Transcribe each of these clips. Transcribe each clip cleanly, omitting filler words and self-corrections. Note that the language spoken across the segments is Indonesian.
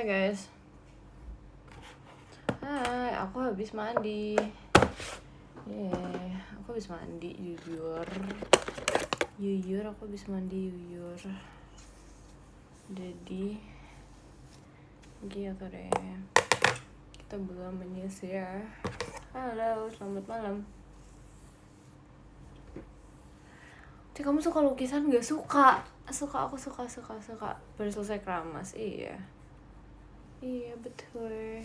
Hai guys. Hai, aku habis mandi. Aku habis mandi jujur. Aku habis mandi jujur. Jadi gitu deh. Kita belum menyisir. Halo, selamat malam. Cik, kamu suka lukisan gak? Aku suka. Baru selesai keramas, iya betul.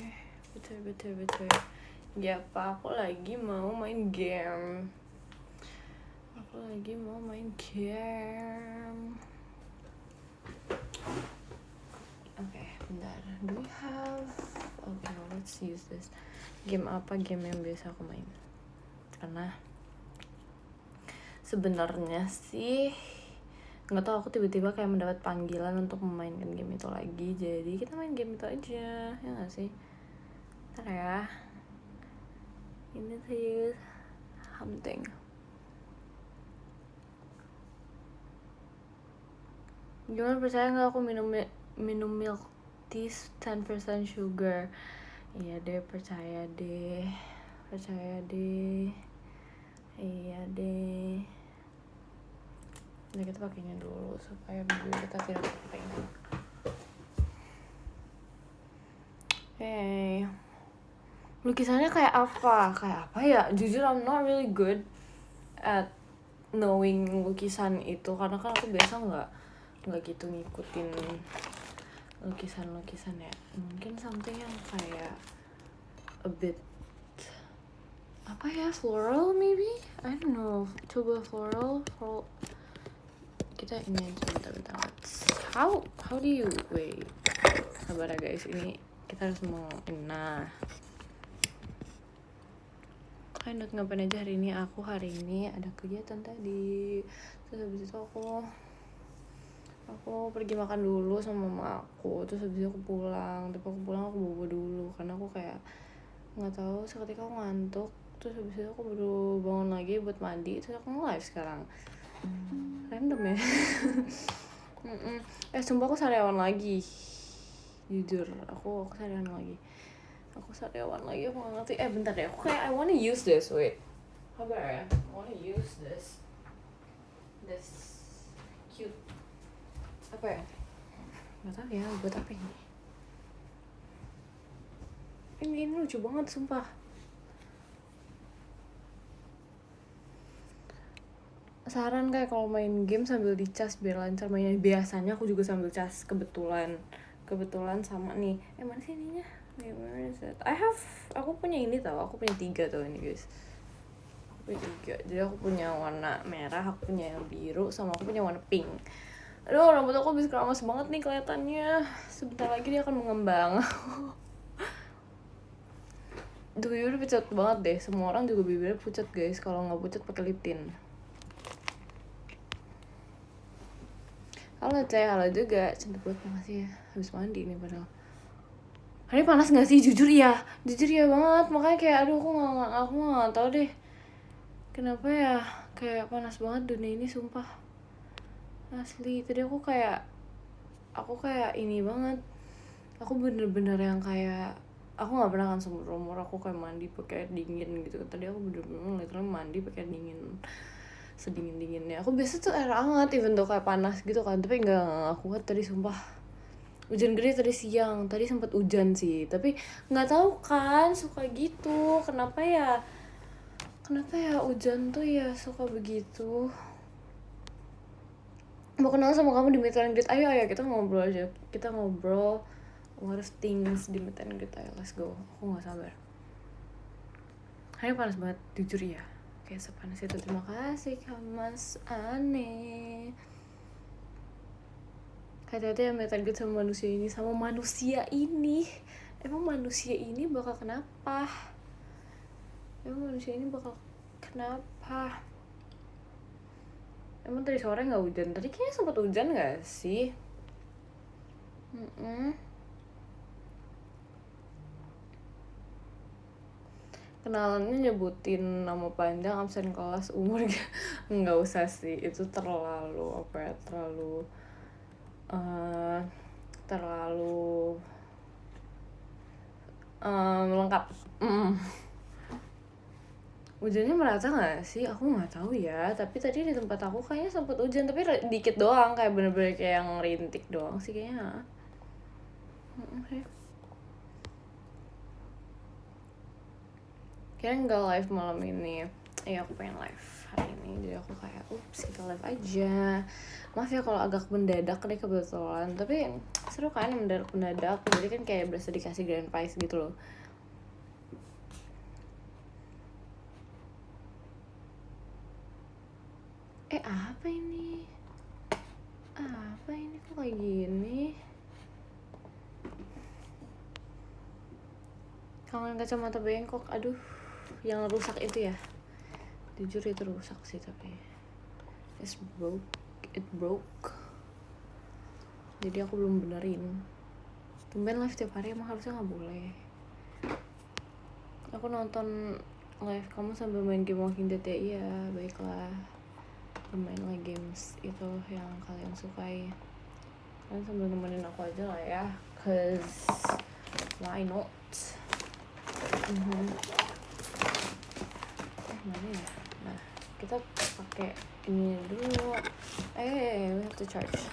Ya pak, aku lagi mau main game. Oke, bentar. Do we have... Okay, no, let's use this. Game apa? Game yang biasa aku main. Karena sebenarnya sih nggak tahu, aku tiba-tiba kayak mendapat panggilan untuk memainkan game itu lagi, jadi kita main game itu aja, ya nggak sih? Ntar ya, ini tuh something. Gimana, percaya nggak aku minum milk tea 10% sugar? Iya deh, percaya deh. Iya deh. Nah, kita pakainya dulu supaya bibir kita tidak kering. Hey, lukisannya kayak apa ya? Jujur I'm not really good at knowing lukisan itu, karena kan aku biasa nggak gitu ngikutin lukisan ya. Mungkin something yang kayak a bit apa ya, floral maybe, I don't know. Coba floral. Kita ini aja, bentar. How do you wait? Sabar ya guys, ini kita harus mau ngapain aja hari ini. Aku hari ini ada kegiatan tadi, terus habis itu aku pergi makan dulu sama mama aku, terus habis itu aku pulang aku bobo dulu karena aku kayak nggak tahu, seketika aku ngantuk, terus habis itu aku baru bangun lagi buat mandi, terus aku nge-live sekarang. Random ya. Sumpah aku sariawan lagi, jujur aku sariawan lagi, aku gak ngerti. Bentar deh, aku kayak I wanna use this, wait, sabar ya, I wanna use this cute, apa ya, gak tau ya buat apa ini lucu banget sumpah. Saran kayak kalau main game sambil dicas biar lancar mainnya. Biasanya aku juga sambil cas, kebetulan sama nih. Mana sih ininya? Where is it? Aku punya ini tau, aku punya 3 tau ini guys. Aku punya 3. Jadi aku punya warna merah, aku punya yang biru, sama aku punya warna pink. Aduh, rambut aku habis keramas banget nih kelihatannya. Sebentar lagi dia akan mengembang. Duh, bibir pucat banget deh. Semua orang juga bibirnya pucat guys. Kalau nggak pucat pakai lip tint. Halo Cek, halo juga. Cantik banget, makasih ya. Habis mandi nih padahal. Hari ini panas nggak sih? Jujur ya banget. Makanya kayak aduh, aku nggak tahu deh kenapa ya, kayak panas banget dunia ini sumpah. Asli, tadi aku kayak ini banget. Aku bener-bener yang kayak aku nggak pernah kan seumur umur aku kayak mandi pakai dingin gitu. Tadi aku bener-bener literally mandi pakai dingin, sedingin-dinginnya. Aku biasa tuh air hangat even though kayak panas gitu kan, tapi nggak kuat tadi sumpah. Hujan gede tadi siang, tadi sempat hujan sih, tapi nggak tahu kan suka gitu. Kenapa ya hujan tuh ya suka begitu. Mau kenal sama kamu di Meet and Greet, ayo kita ngobrol aja, kita ngobrol what if things di Meet and Greet. Ayo let's go, aku nggak sabar. Hari panas banget jujur ya, kayak sepanas itu. Terima kasih Kak Mas Ane. Hati-hati ya Meet and Greet sama manusia ini. Emang manusia ini bakal kenapa? Emang tadi sore nggak hujan? Tadi kayaknya sempat hujan nggak sih? Kenalannya nyebutin nama panjang, absen kelas, umur. Nggak usah sih, itu terlalu lengkap. Hujannya merata nggak sih? Aku nggak tahu ya. Tapi tadi di tempat aku kayaknya sempat hujan, tapi dikit doang, kayak bener-bener kayak yang rintik doang sih kayaknya. Kayaknya nggak live malam ini. Aku pengen live hari ini, jadi aku kayak kita live aja. Maaf ya kalau agak mendadak deh kebetulan, tapi seru kan mendadak. Jadi kan kayak berasa dikasih grand prize gitu loh. Apa ini? Apa ini kok kayak gini? Kangen kacamata bengkok, aduh, yang rusak itu ya. Jujur itu rusak sih, tapi it broke. Jadi aku belum benerin. Tumben live tiap hari emang harusnya nggak boleh. Aku nonton live kamu sambil main game Walking Dead ya. Iya, baiklah. Bermainlah games itu yang kalian sukai. Kalian sambil nemenin aku aja lah ya, cause why not? Mana ya? Nah, kita pakai ini dulu. We have to charge.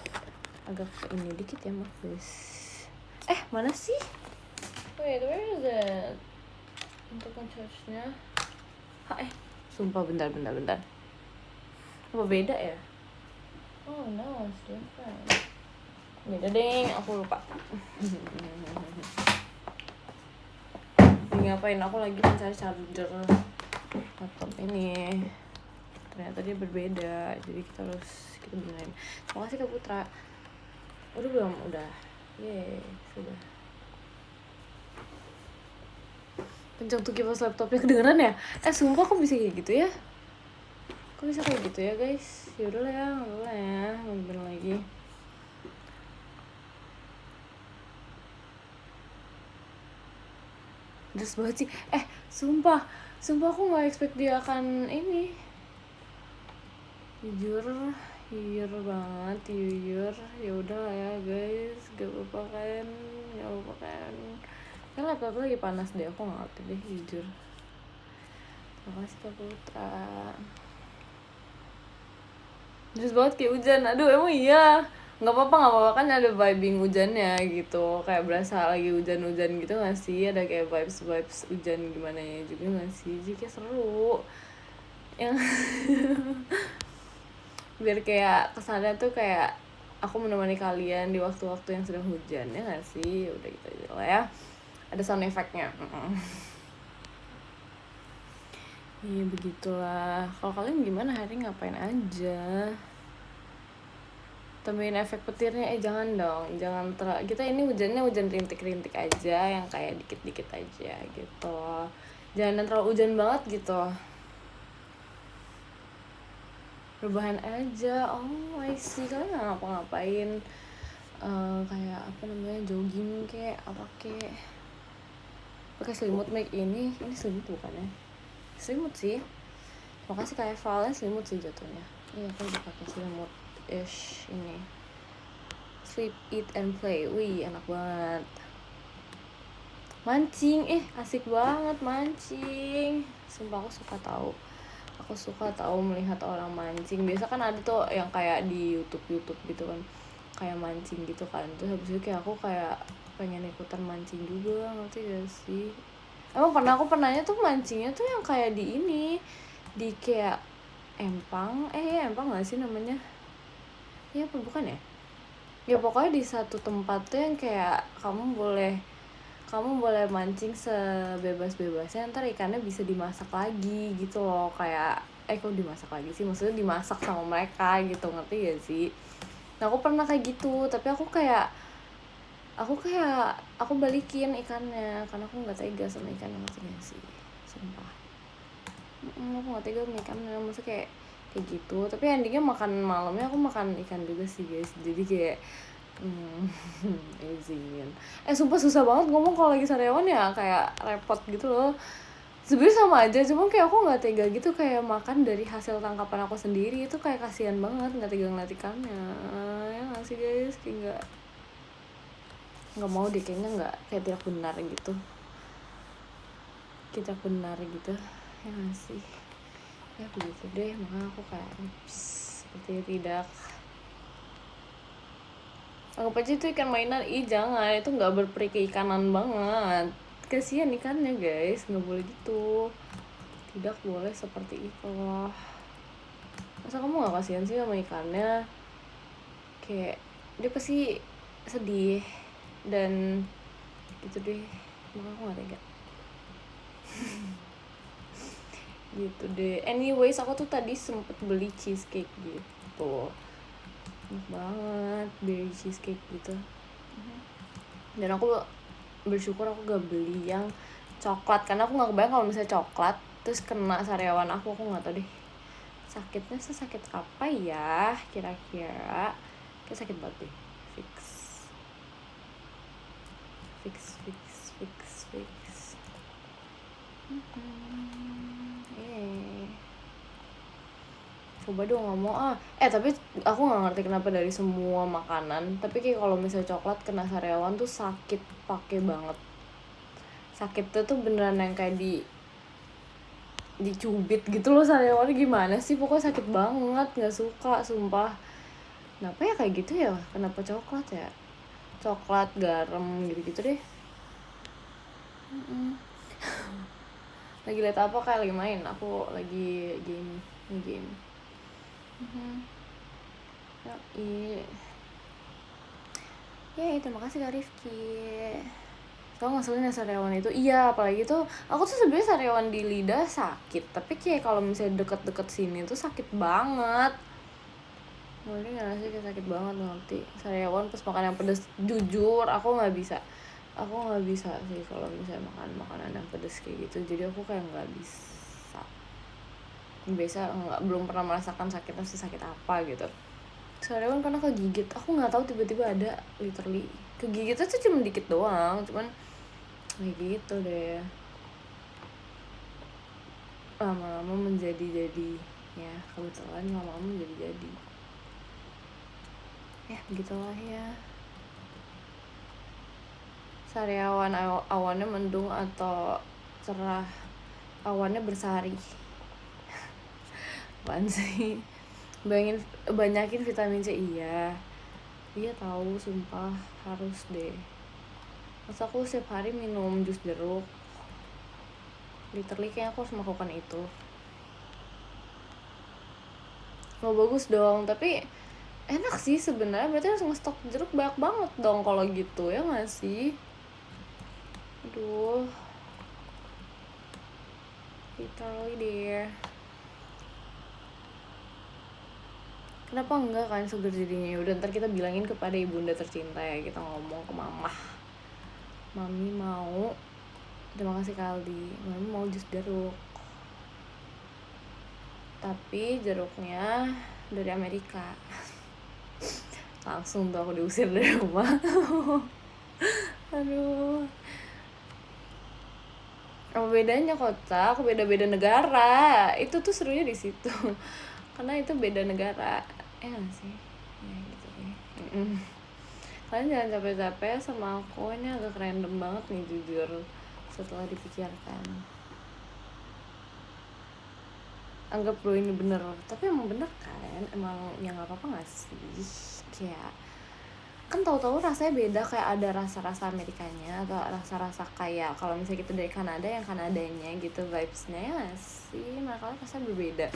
Agak ini dikit ya, maaf guys. Mana sih? Wait, where is it? Untuk charge-nya. Sumpah bentar. Apa beda ya? Oh no, it's different. Beda deng, aku lupa. Ngapain aku lagi mencari charger laptop ini, ternyata dia berbeda, jadi kita benerin. Terima kasih Kak Putra. Udah sudah. Kencang tuh kipas laptopnya, kedengeran ya? Sumpah kok bisa kayak gitu ya? Kok bisa kayak gitu ya guys? Yaudah lah ya, nggak boleh ya, bener lagi. Deras banget sih. Sumpah aku nggak expect dia akan ini. Jujur banget. Ya udah lah ya guys, gak apa-apa kan. Kan laptop lagi panas deh, aku nggak ngerti deh jujur. Terima kasih Kak Putra. Deras banget kayak hujan. Aduh, emang iya. Nggak apa-apa kan ada vibing hujannya gitu, kayak berasa lagi hujan-hujan gitu nggak sih, ada kayak vibes hujan gimana ya juga nggak sih, jadi kayak seru yang biar kayak kesannya tuh kayak aku menemani kalian di waktu-waktu yang sedang hujan, ya nggak sih. Udah gitu aja lah ya, ada sound effect-nya. Iya begitulah. Kalau kalian gimana hari ngapain aja? Tambahin efek petirnya, jangan dong, kita ini hujannya hujan rintik-rintik aja, yang kayak dikit-dikit aja gitu, jangan terlalu hujan banget gitu, rebahan aja. I see, kalian nggak ngapa-ngapain, kayak apa namanya, jogging kayak apa kayak, pakai selimut make ini selimut bukan ya, selimut sih. Makasih kayak Valnya selimut sih jatuhnya. Iya, aku udah pakai selimut ini, sleep, eat, and play. Wih, enak banget. Mancing, asik banget mancing. Sumpah aku suka tahu melihat orang mancing. Biasa kan ada tuh yang kayak di YouTube gitu kan, kayak mancing gitu kan. Terus habis itu kayak aku kayak pengen ikutan mancing juga, ngerti gak sih? Emang aku pernahnya tuh mancingnya tuh yang kayak di ini, di kayak empang gak sih namanya? Ya apa bukan ya? Ya pokoknya di satu tempat tuh yang kayak kamu boleh mancing sebebas-bebasnya, ntar ikannya bisa dimasak lagi gitu loh, kayak kok dimasak lagi sih, maksudnya dimasak sama mereka gitu, ngerti gak sih? Nah aku pernah kayak gitu, tapi aku balikin ikannya karena aku nggak tega sama ikan, ngerti gak sih? Sumpah aku nggak tega sama ikannya, maksudnya kayak gitu. Tapi endingnya makan malamnya aku makan ikan juga sih guys, jadi kayak izin. Sumpah susah banget ngomong kalau lagi sarapan ya, kayak repot gitu loh. Sebenarnya sama aja, cuma kayak aku nggak tega gitu, kayak makan dari hasil tangkapan aku sendiri itu kayak kasihan banget, nggak tega ngeliat ikannya. Ya nggak sih guys, kayak nggak mau deh, kayaknya nggak, kayak tidak benar gitu. kita benar gitu ya nggak sih. Ya begitu deh, makanya aku kayak seperti tidak, anggap aja itu ikan mainan. Jangan, itu nggak berperi keikanan banget, kasihan ikannya guys, nggak boleh gitu, tidak boleh seperti itu loh. Masa kamu nggak kasihan sih sama ikannya? Kayak dia pasti sedih dan gitu deh, makanya aku nggak tega. Gitu deh. Anyways, aku tuh tadi sempet beli cheesecake gitu, enak banget beli cheesecake gitu. Dan aku bersyukur aku gak beli yang coklat, karena aku gak kebayang kalau misalnya coklat terus kena sariawan aku gak tau deh sakitnya sesakit apa ya kira-kira. Kayak sakit banget deh. Fix. Coba dong ngomong tapi aku nggak ngerti kenapa dari semua makanan, tapi kayak kalau misalnya coklat kena sariawan tuh sakit pakai banget. Sakitnya tuh beneran yang kayak dicubit gitu loh sariawannya, gimana sih, pokoknya sakit banget, nggak suka sumpah. Kenapa ya kayak gitu ya, kenapa coklat ya, coklat garam gitu deh. Lagi liat apa, kayak lagi main, aku lagi game. Terima kasih Kak Rifki. So ngeselin sariawan itu. Iya, apalagi tuh aku tuh sebenarnya sariawan di lidah sakit, tapi kayak kalau misalnya deket-deket sini tuh sakit banget. Ngerti nggak sih, kayak sakit banget, ngerti. Sariawan pas makan yang pedas, jujur aku nggak bisa sih kalau misalnya makan makanan yang pedas kayak gitu. Jadi aku kayak nggak bisa. Belum pernah merasakan sakitnya sakit apa gitu. Sariawan karena kegigit, aku nggak tahu tiba-tiba ada, literally kegigitnya tuh cuma dikit doang, cuman kayak gitu deh, lama-lama menjadi ya, kebetulan lama-lama menjadi ya begitulah ya. Sariawan awannya mendung atau cerah, awannya bersari. Apaan sih, banyakin vitamin C. Iya tahu, sumpah harus deh. Masa aku setiap hari minum jus jeruk, literally kayaknya aku harus melakukan itu. Mau bagus dong, tapi enak sih sebenarnya, berarti harus ngestok jeruk banyak banget dong kalau gitu, ya nggak sih? Aduh, literally deh. Kenapa enggak kan seger jadinya? Udah, ntar kita bilangin kepada ibunda tercinta ya, kita ngomong ke mami mau, terima kasih Kaldi, mami mau jus jeruk, tapi jeruknya dari Amerika. Langsung tuh aku diusir dari rumah. Aduh, apa bedanya kota, aku beda-beda negara, itu tuh serunya di situ. Karena itu beda negara, gak sih, ya gitu deh. Kalian jangan capek-capek sama aku, ini agak random banget nih jujur setelah dipikirkan. Anggap lo ini bener, tapi emang bener kan, emang ya nggak apa-apa nggak sih, kayak kan tahu-tahu rasanya beda, kayak ada rasa-rasa Amerikanya atau rasa-rasa kayak kalau misalnya kita dari Kanada, yang Kanadanya gitu vibesnya, ya nggak sih, makanya rasanya berbeda,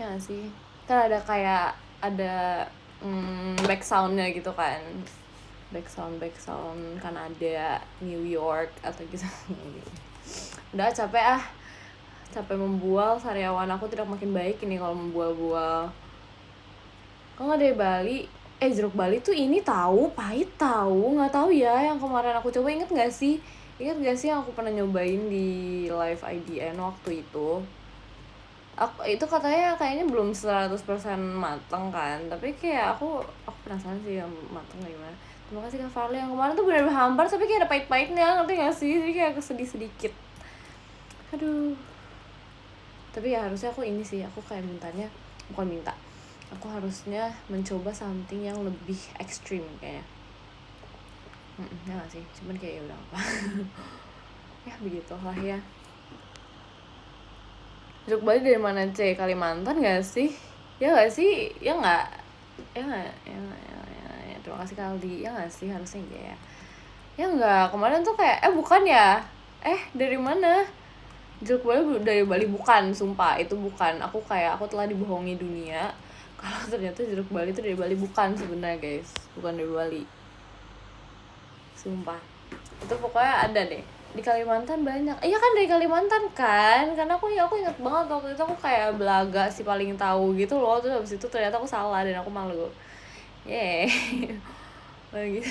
ya nggak sih. Kan ada kayak ada back soundnya gitu kan, back sound Kanada, New York atau gitu. Udah capek membual, sariawan aku tidak makin baik ini kalau membual-bual. Kalau nggak dari Bali, jeruk Bali tuh ini tahu pahit, tahu nggak tahu ya, yang kemarin aku coba, inget nggak sih yang aku pernah nyobain di live IDN waktu itu. Itu kayaknya belum 100% mateng kan, tapi kayak aku penasaran sih yang mateng gimana. Terima kasih Kak Farli, yang kemarin tuh bener-bener hambar tapi kayak ada pahit-pahitnya, ngerti nggak sih, jadi kayak kesedih sedikit. Aduh, tapi ya harusnya aku ini sih, aku kayak aku harusnya mencoba something yang lebih ekstrim kayaknya. Ya nggak sih, cuman kayak udah apa. Ya begitulah ya. Jeruk Bali dari mana C? Kalimantan gak sih? Ya gak sih? Ya gak? Ya gak? Ya. Terima kasih Kaldi. Ya gak sih? Harusnya ya. Ya enggak, kemarin tuh kayak, bukan ya? Dari mana? Jeruk Bali dari Bali, bukan, sumpah, itu bukan. Aku telah dibohongi dunia. Kalau ternyata jeruk Bali itu dari Bali, bukan sebenarnya guys. Bukan dari Bali. Sumpah. Itu pokoknya ada deh. Di Kalimantan banyak. Iya kan dari Kalimantan kan? Karena aku ingat banget waktu itu aku kayak belaga sih paling tahu gitu loh. Terus habis itu ternyata aku salah dan aku malu. Begitu.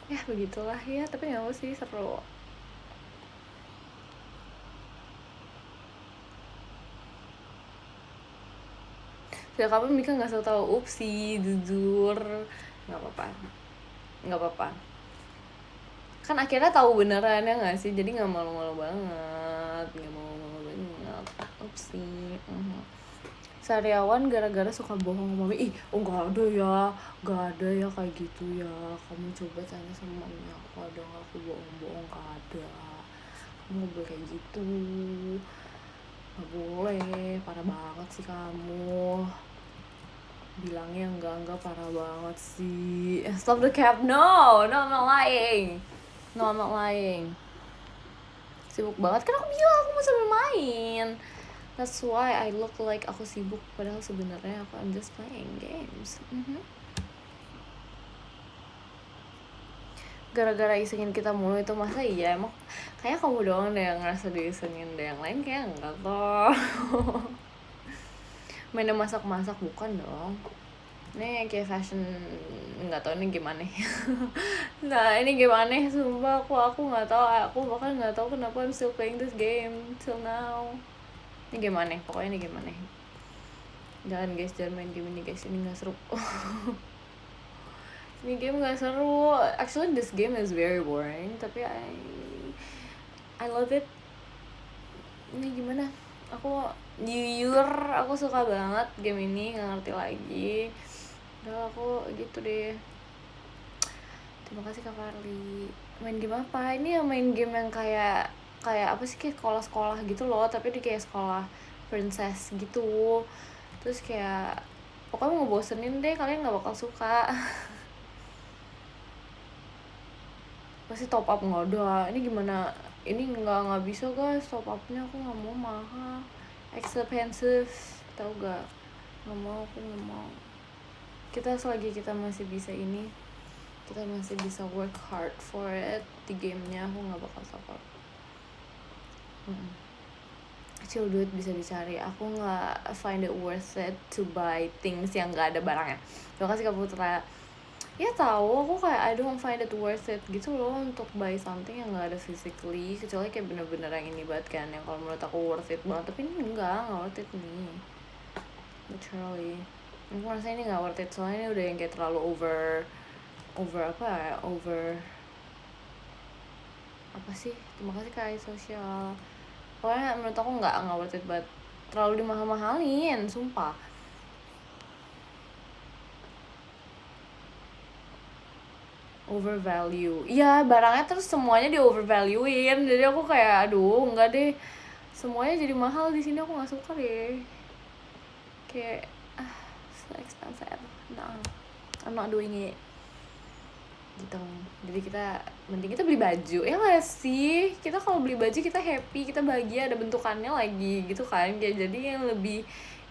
Ya begitulah ya, tapi nggak sih, seru. Sejak kapan Mika nggak tahu upsi, jujur, nggak apa-apa. Kan akhirnya tahu beneran ya nggak sih, jadi nggak malu-malu banget, upsi. Sariawan gara-gara suka bohong sama mami. Nggak ada ya kayak gitu ya. Kamu coba tanya sama mami aku, ada nggak aku bohong-bohong? Nggak ada. Kamu nggak boleh kayak gitu, nggak boleh. Parah banget sih kamu, bilangnya enggak, parah banget sih. Stop the cap. No, I'm not lying. Sibuk banget kan, aku bilang aku mau sambil main. That's why I look like aku sibuk, padahal sebenarnya I'm just playing games. Gara-gara isengin kita mulu itu, masa iya? Emang kayaknya kamu doang deh yang ngerasa diisengin, deh yang lain kayak enggak toh. Mainnya masak-masak bukan dong. Ini kayak fashion, nggak tahu ini gimana. Nah ini gimana, sumpah aku nggak tahu. Aku bahkan nggak tahu kenapa I'm still playing this game till now. Ini gimana? Pokoknya ini gimana? Jangan guys, jangan main game ini guys, ini nggak seru. Ini game nggak seru. Actually this game is very boring, tapi I love it. Ini gimana? Aku jujur, aku suka banget game ini, nggak ngerti lagi. Udah aku gitu deh. Terima kasih Kak Farli. Main game apa? Ini yang main game yang kayak apa sih, kayak sekolah gitu loh, tapi di kayak sekolah princess gitu. Terus kayak pokoknya ngebosenin deh, kalian nggak bakal suka. Pasti top up nggak ada. Ini gimana? Ini nggak bisa guys, top upnya aku nggak mau, mahal, expensive, tau gak? Aku nggak mau. Kita selagi kita masih bisa ini, kita masih bisa work hard for it di gamenya, aku nggak bakal top up. Kecil duit bisa dicari, aku nggak find it worth it to buy things yang nggak ada barangnya. Terima kasih Kak Putra. Ya tahu, aku kayak I don't find it worth it gitu loh untuk buy something yang nggak ada physically, kecuali kayak bener-bener yang ini banget kan, yang kalau menurut aku worth it banget. Tapi ini nggak worth it nih, literally. Aku ngerasa ini nggak worth it, soalnya ini udah yang kayak terlalu over apa sih. Terima kasih Kak Sosial. Pokoknya menurut aku nggak worth it banget, terlalu dimahal-mahalin, sumpah. Overvalue, iya barangnya terus semuanya di overvaluein, jadi aku kayak aduh enggak deh, semuanya jadi mahal di sini, aku nggak suka deh, kayak so expensive. No, I'm not doing it gitu. Jadi mending kita beli baju, ya nggak sih? Kita kalau beli baju kita happy, kita bahagia, ada bentukannya lagi gitu kan, kayak jadi yang lebih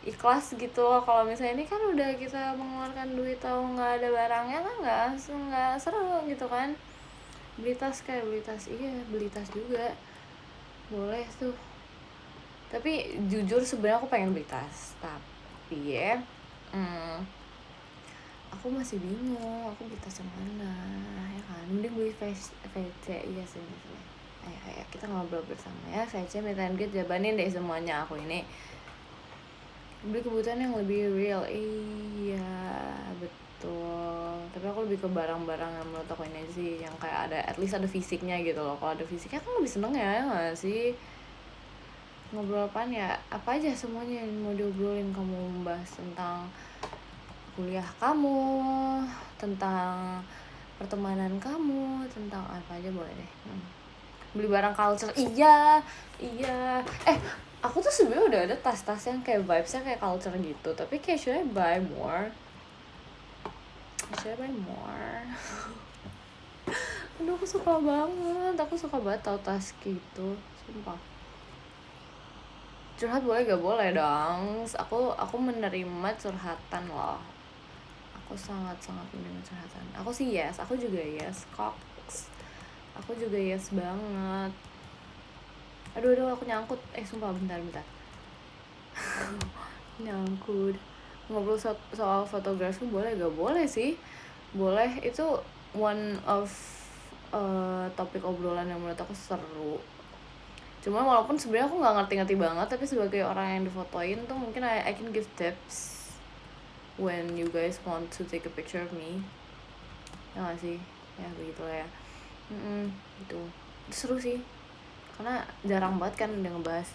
ikhlas gitu. Kalau misalnya ini kan udah kita mengeluarkan duit atau nggak ada barangnya kan nggak seru gitu kan. Beli tas juga boleh tuh, tapi jujur sebenarnya aku pengen beli tas, tapi ya aku masih bingung aku beli tas yang mana ya kan. Mending beli VC. Iya sih, ayo kita ngobrol bersama ya. VC minta jabanin deh semuanya aku ini. Beli kebutuhan yang lebih real, iya betul. Tapi aku lebih ke barang-barang yang menurut aku ini sih, yang kayak ada, at least ada fisiknya gitu loh. Kalau ada fisiknya kan lebih seneng ya nggak sih? Ngobrol apaan ya? Apa aja semuanya yang mau diobrolin. Kamu membahas tentang kuliah kamu, tentang pertemanan kamu, tentang apa aja boleh deh. beli barang culture. Iya aku tuh sebenarnya udah ada tas-tas yang kayak vibesnya kayak culture gitu, tapi kayak should I buy more. Aduh, aku suka banget tau tas gitu, sumpah. Curhat boleh gak? Boleh dong. Aku menerima curhatan loh. Aku sangat menerima curhatan. Aku sih yes, aku juga yes, Cox. Aku juga yes banget. Aduh, aku nyangkut. Sumpah, bentar. Nyangkut. Ngobrol soal fotografi boleh gak? Boleh sih. Boleh, itu one of topik obrolan yang menurut aku seru. Cuma walaupun sebenarnya aku nggak ngerti banget, tapi sebagai orang yang difotoin tuh mungkin I can give tips when you guys want to take a picture of me. Ya nggak sih? Ya begitulah ya. Gitu. Itu seru sih, karena jarang banget kan udah ngebahas.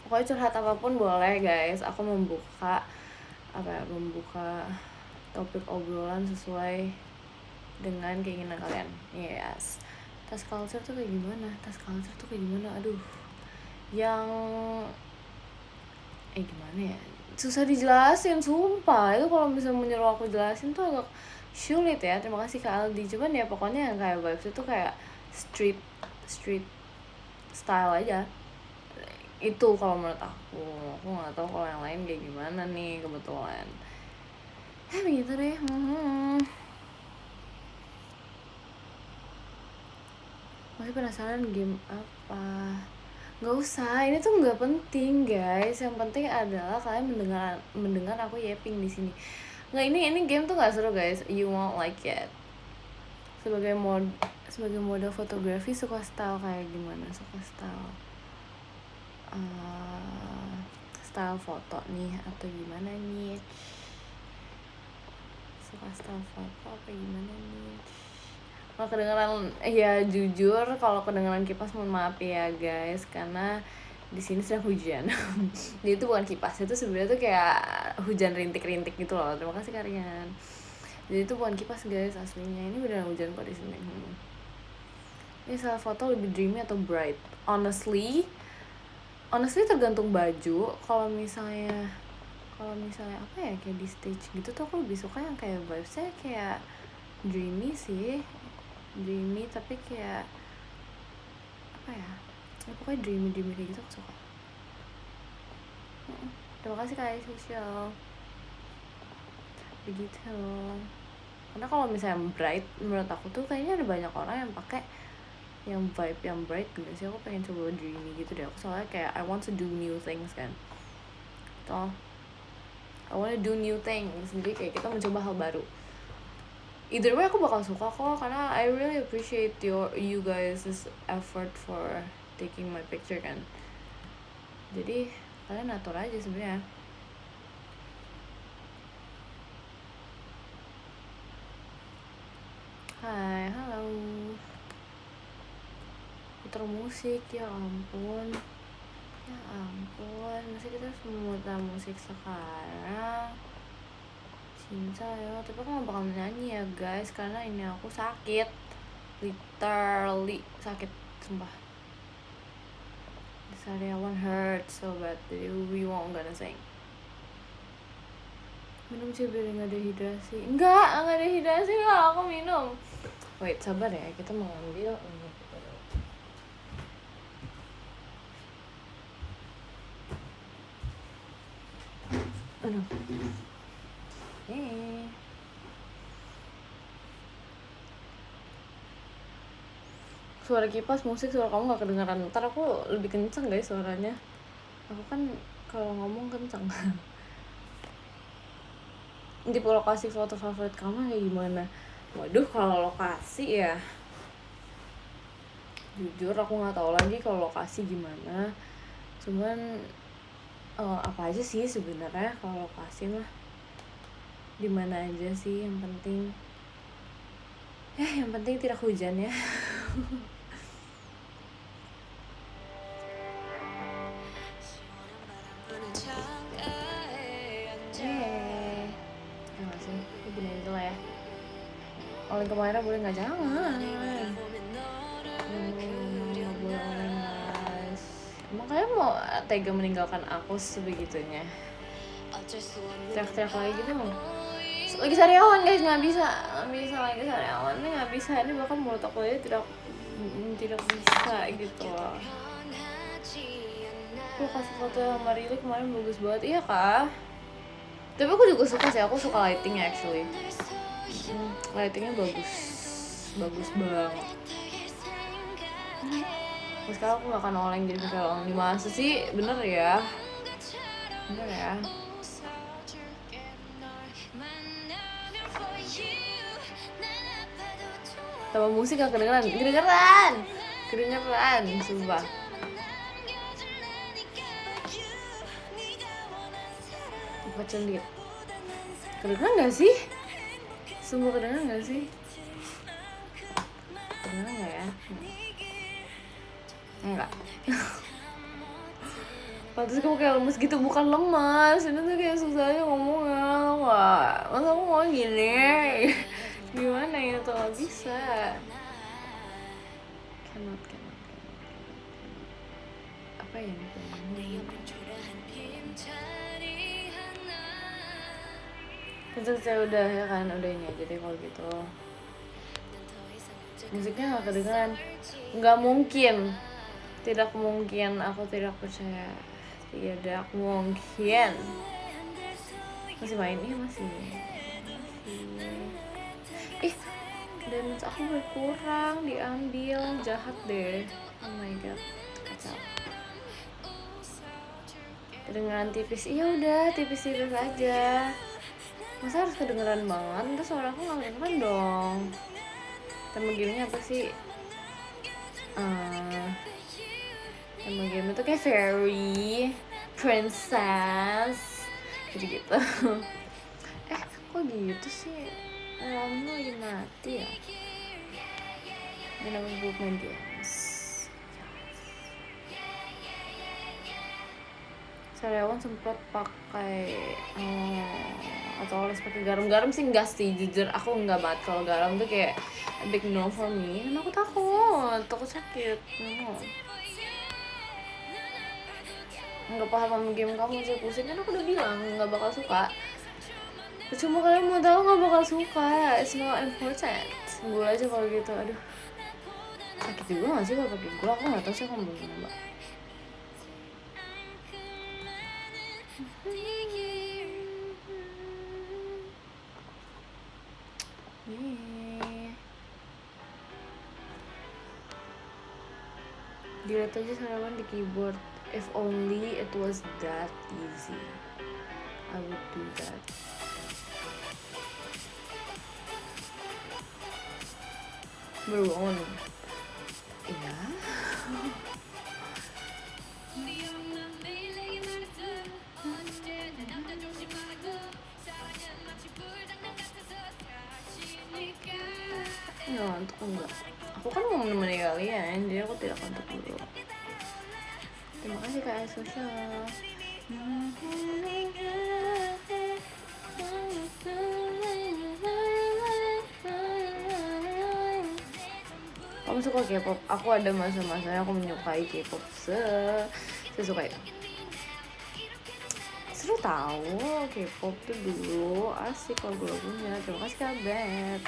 Pokoknya curhat apapun boleh guys. Aku membuka topik obrolan sesuai dengan keinginan kalian. Yes. Tas culture tuh kayak gimana? Aduh, yang gimana ya, susah dijelasin sumpah. Itu kalau misalnya menyuruh aku jelasin tuh agak sulit ya. Terima kasih Kak Aldi. Cuman ya pokoknya yang kayak vibes itu kayak street style aja. Itu kalau menurut aku nggak tahu kalau yang lain kayak gimana nih kebetulan. Begitu deh. Masih penasaran game apa? Nggak usah, ini tuh nggak penting guys. Yang penting adalah kalian mendengar aku yapping di sini. Nggak, ini game tuh nggak seru guys. You won't like it. Sebagai model fotografi suka style kayak gimana? Suka style foto nih atau gimana nih? Suka style foto apa gimana nih? Kalau kedengeran ya jujur, kalau kedengeran kipas mohon maaf ya guys, karena di sini sedang hujan. Jadi itu bukan kipas, itu sebenarnya tuh kayak hujan rintik-rintik gitu loh. Terima kasih Karian. Jadi itu bukan kipas guys aslinya, ini beneran hujan kok di sini. Ini salah foto lebih dreamy atau bright? Honestly tergantung baju. Kalau misalnya apa ya, kayak di stage gitu tuh aku lebih suka yang kayak vibesnya kayak dreamy sih. Tapi kayak apa ya, pokoknya dreamy kayak gitu aku suka. Terima kasih Kak Social. Begitu. Karena kalau misalnya bright, menurut aku tuh kayaknya ada banyak orang yang pakai yang vibe yang bright gitu sih. Aku pengen coba dreamy gitu deh. Aku soalnya kayak I want to do new things kan. Toh I want to do new things. Jadi kayak kita mencoba hal baru. Either way aku bakal suka kok, karena I really appreciate you guys' effort for taking my picture kan. Jadi kalian atur aja sebenarnya. Hai, halo. Putar musik, ya ampun. Masa kita harus memutar musik sekarang? Cinta ya, tapi aku gak bakal nyanyi ya guys, karena ini aku sakit, literally sakit, sumpah. This area one hurt so bad, jadi we won't gonna sing. Minum sih biar gak dehidrasi. Enggak dehidrasi lah, aku minum. Wait, sabar ya, kita mau ngambil ini. Aduh. Suara kipas, musik, suara kamu gak kedengaran. Ntar aku lebih kenceng guys suaranya. Aku kan kalau ngomong kenceng. Tipe lokasi foto favorit kamu kayak gimana? Waduh, kalau lokasi ya, jujur aku nggak tahu lagi kalau lokasi gimana. Cuman apa aja sih sebenarnya kalau lokasi mah, di mana aja sih, yang penting tidak hujan ya. oleng ke Maira boleh nggak? Jangan. Nggak boleh oleng guys. Emang kalian mau tega meninggalkan aku sebegitunya? Teriak-teriak lagi gitu. Lagi sariawan guys, nggak bisa lagi sariawan nih, nggak bisa. Ini bahkan mulut aku aja tidak bisa gitu loh. Aku kasih foto sama Riri kemarin bagus banget, iya kah? Tapi aku juga suka sih, aku suka lightingnya actually. Lightingnya bagus banget. Terus sekarang aku gak akan oleng jadi pakai oleng di masa sih, bener ya. Tambah musik gak kedengeran, sumpah. Kecendit. Kedengeran gak sih? Sumpah kedengeran gak sih? Kedengeran gak ya? Enggak. Pantes kamu kayak lemes gitu, bukan lemas. Ini tuh kayak susahnya ngomongnya, wah. Masa aku mau gini? Gimana ya tuh, gak bisa. Cannot. Apa ya nih? Saya udah ya kan, udah ini aja deh kalau gitu. Musiknya gak kedengeran. Gak mungkin. Tidak mungkin, aku tidak percaya. Tidak mungkin. Masih main? Iya masih. Ih, damage aku berkurang, diambil. Jahat deh. Oh my god, kacau. Kedengeran tipis, iya udah tipis-tipis aja. Masa harus kedengeran banget? Terus suara aku gak kedengeran dong. Tema gamenya apa sih? Tema game itu kayak fairy, princess, gitu-gitu. Kok gitu sih? Alarm lagi mati ya? Ini namanya main games. Sariawan sempat pakai atau les pakai garam sih enggak sih, jujur aku enggak banget kalau garam tuh kayak a big no for me. Karena aku takut sakit. Nggak paham sama game kamu sih, pusing kan aku udah bilang nggak bakal suka. Cuma kalian mau tahu nggak bakal suka, it's not important. Gula aja kalau gitu, aduh sakit juga nggak sih kalau pakai gula? Aku nggak tahu sih, aku belum nyoba. Dilihat aja sarapan di keyboard. If only it was that easy, I would do that. Baru bangun. Iya. Nggak ngantuk enggak. Aku kan mau menemani kalian, jadi aku tidak ngantuk dulu. Terima kasih Kak Sosial. Kamu suka K-pop? Aku ada masa-masanya aku menyukai K-pop sesuka itu. Seru tahu K-pop tuh dulu asik lagu-lagunya. Terima kasih Kak Bet.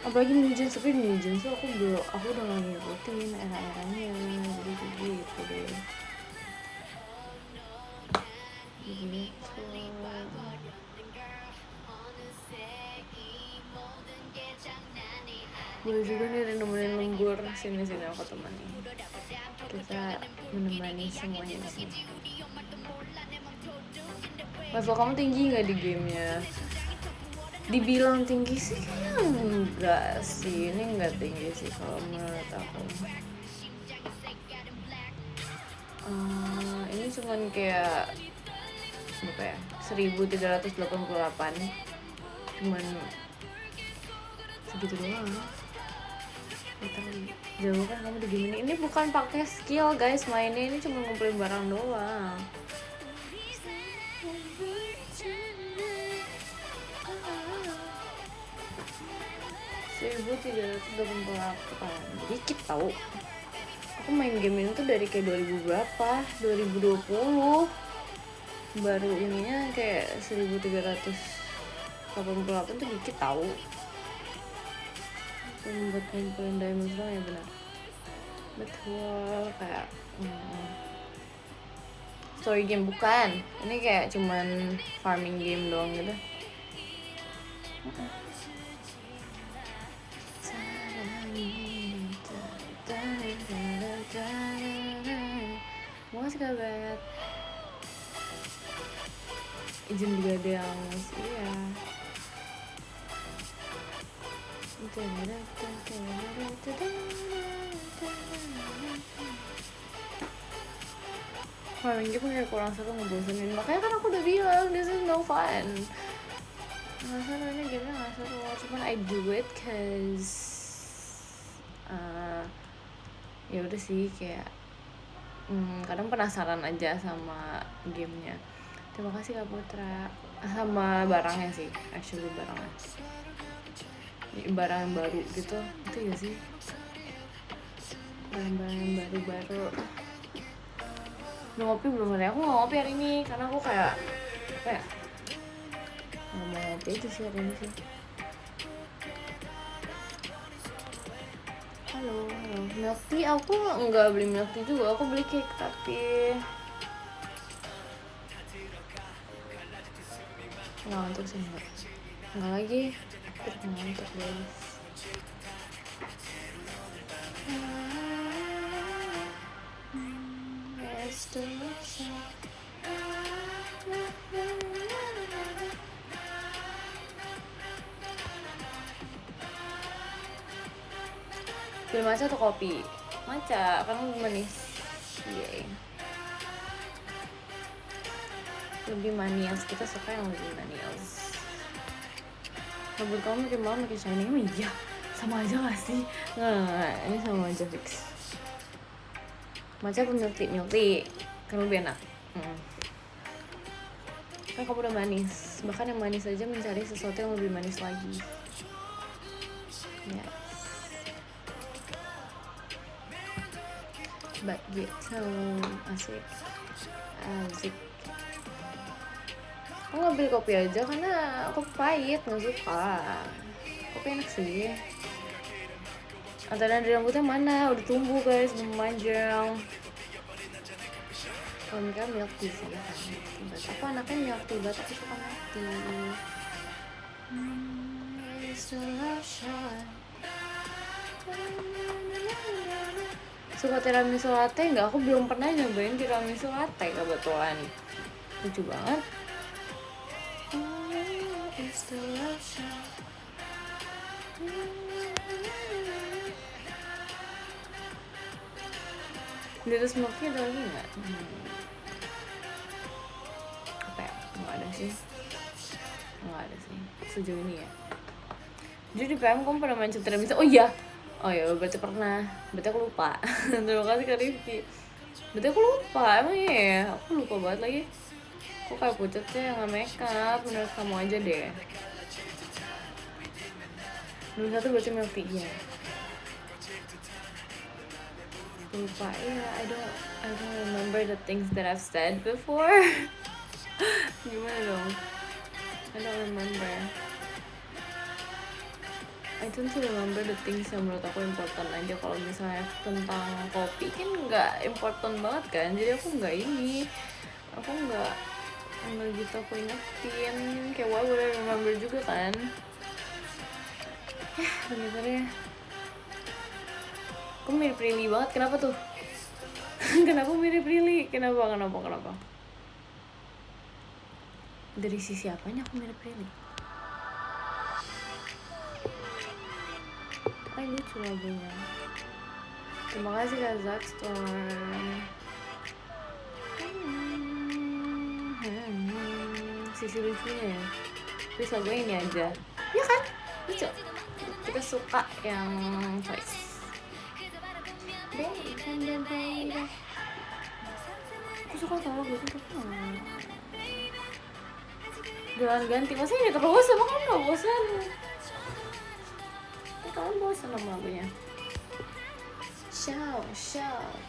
Apalagi New Jeans, tapi New Jeans tuh aku udah gak ngikutin era-eranya, jadi gitu deh. Boleh juga nih nemenin lembur, sini aku temani. Kita menemani semuanya di sini. Level kamu tinggi nggak di gamenya? Dibilang tinggi sih kayaknya enggak sih, ini enggak tinggi sih kalau menurut aku. Ini cuman kayak berapa ya, 1388, cuman segitu doang. Jauh kan kamu di game ini bukan pakai skill guys, mainnya ini cuma ngumpulin barang doang. Dikit tau. Aku main game ini tuh dari kayak 2000 berapa? 2020. Baru ininya kayak 1388 tuh dikit tau. Buat ngumpulin diamond doang ya, benar. Betul, kayak story game bukan. Ini kayak cuman farming game doang gitu. Makasih kabat. Izin juga ada yang iya. Farming game kayak kurang seru, ngebosenin. Makanya kan aku udah bilang this is no fun. Nggak seru, ini gamenya nggak seru. Cuman I do it cause ya udah sih kayak kadang penasaran aja sama gamenya. Terima kasih Kak Putra. Sama barangnya sih, actually barangnya. Barang yang baru gitu, itu ya sih. Barang-barang yang baru-baru. Udah ngopi belum hari? Aku nggak ngopi hari ini karena aku kayak apa ya? Nggak mau ngopi aja sih hari ini sih. Halo. Milk tea aku nggak beli milk tea juga, aku beli cake tapi nggak ngantuk sih, nggak lagi. Aku ngantuk guys. Beli matcha atau kopi? Matcha, karena lebih manis. Yay. Lebih manis, kita suka yang lebih manis. Rambut kamu makin malam makin shiny. Emang iya? Sama aja gak sih? Nggak, ini sama aja fix. Matcha atau milk tea? Kan lebih enak. Kan kamu udah manis. Bahkan yang manis aja mencari sesuatu yang lebih manis lagi. Yes. But gitu, asik. Aku nggak beli kopi aja karena kopi pahit, nggak suka. Kopi enak sih. Antara dari rambutnya mana? Udah tumbuh guys, belum panjang. Kalau mereka milk tea sih, aku anaknya milk tea banget, aku suka milk tea. Suka tiramisu latte nggak? Aku belum pernah nyobain tiramisu latte kebetulan. Lucu banget. Dari smoky ada lagi nggak? Apa ya? Nggak ada sih. Sejauh ini ya. Jadi di PM kamu pernah main tiramisu? Oh iya, berarti pernah. Berarti aku lupa. Terima kasih Kak Rifki. Berarti aku lupa, emang iya. Aku lupa banget lagi. Kok kayak pucet sih nggak makeup? Menurut kamu aja deh. Nomor 1 berarti milk tea ya. Lupa ya, I don't remember the things that I've said before. Gimana dong? I don't remember. I don't remember the things yang menurut aku important aja. Kalau misalnya tentang kopi kan nggak important banget kan, jadi aku nggak gitu aku ingetin. Kayak why would I remember juga kan? Ya bener ya. Aku mirip Prilly banget, kenapa tuh? Kenapa mirip Prilly? Kenapa? Dari sisi apanya aku mirip Prilly? Lucu lagunya. Terima kasih Kak Zackstorm. Sisi lucunya ya. Terus lagunya ini aja. Ya kan? Lucu. Kita suka yang voice. baby. Aku suka tau lagu itu. Jangan ganti, masa ini terus, emang kamu gak bosan? Kamu bosan sama lagunya? Shout, shout,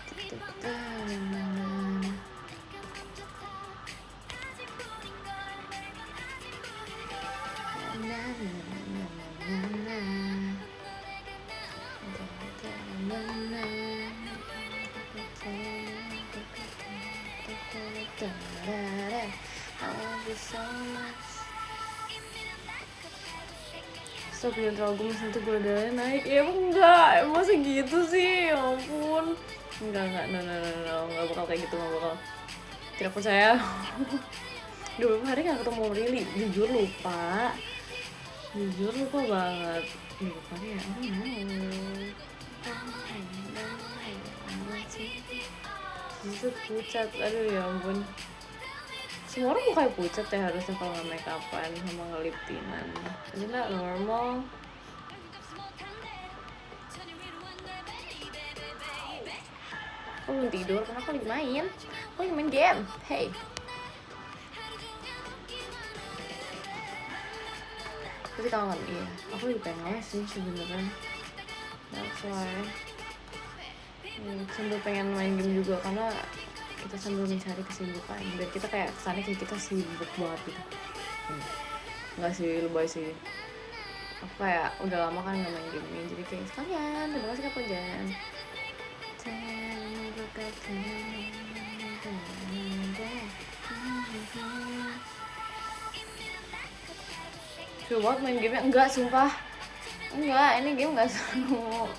Stop yang terlalu gemes nanti gula darahnya naik. Ya enggak, emang segitu sih, ya ampun. Enggak, no, enggak bakal kayak gitu, enggak bakal. Tidak percaya. Udah beberapa hari gak ketemu Rili, jujur lupa banget. Lupa ya, aku mau. Justru pucat, aduh ya ampun. Semua orang mukanya pucat ya harusnya kalau nggak make upan sama ngelip tinan. Ini nggak normal. Aku belum tidur karena aku lagi main. Aku lagi main game. Hey. Tapi kangen, iya. Aku lagi pengen les sih sebenarnya. That's why. Sambil pengen main game juga karena kita sambil mencari kesibukan biar kita kayak kesannya kayak kita sibuk banget gitu. Nggak sih, lebay sih. Aku kayak udah lama kan nggak main game ini, jadi kayak sekalian terima kasih Kak Pojan. Coba banget main gamenya, enggak sumpah. Enggak, ini game nggak seru.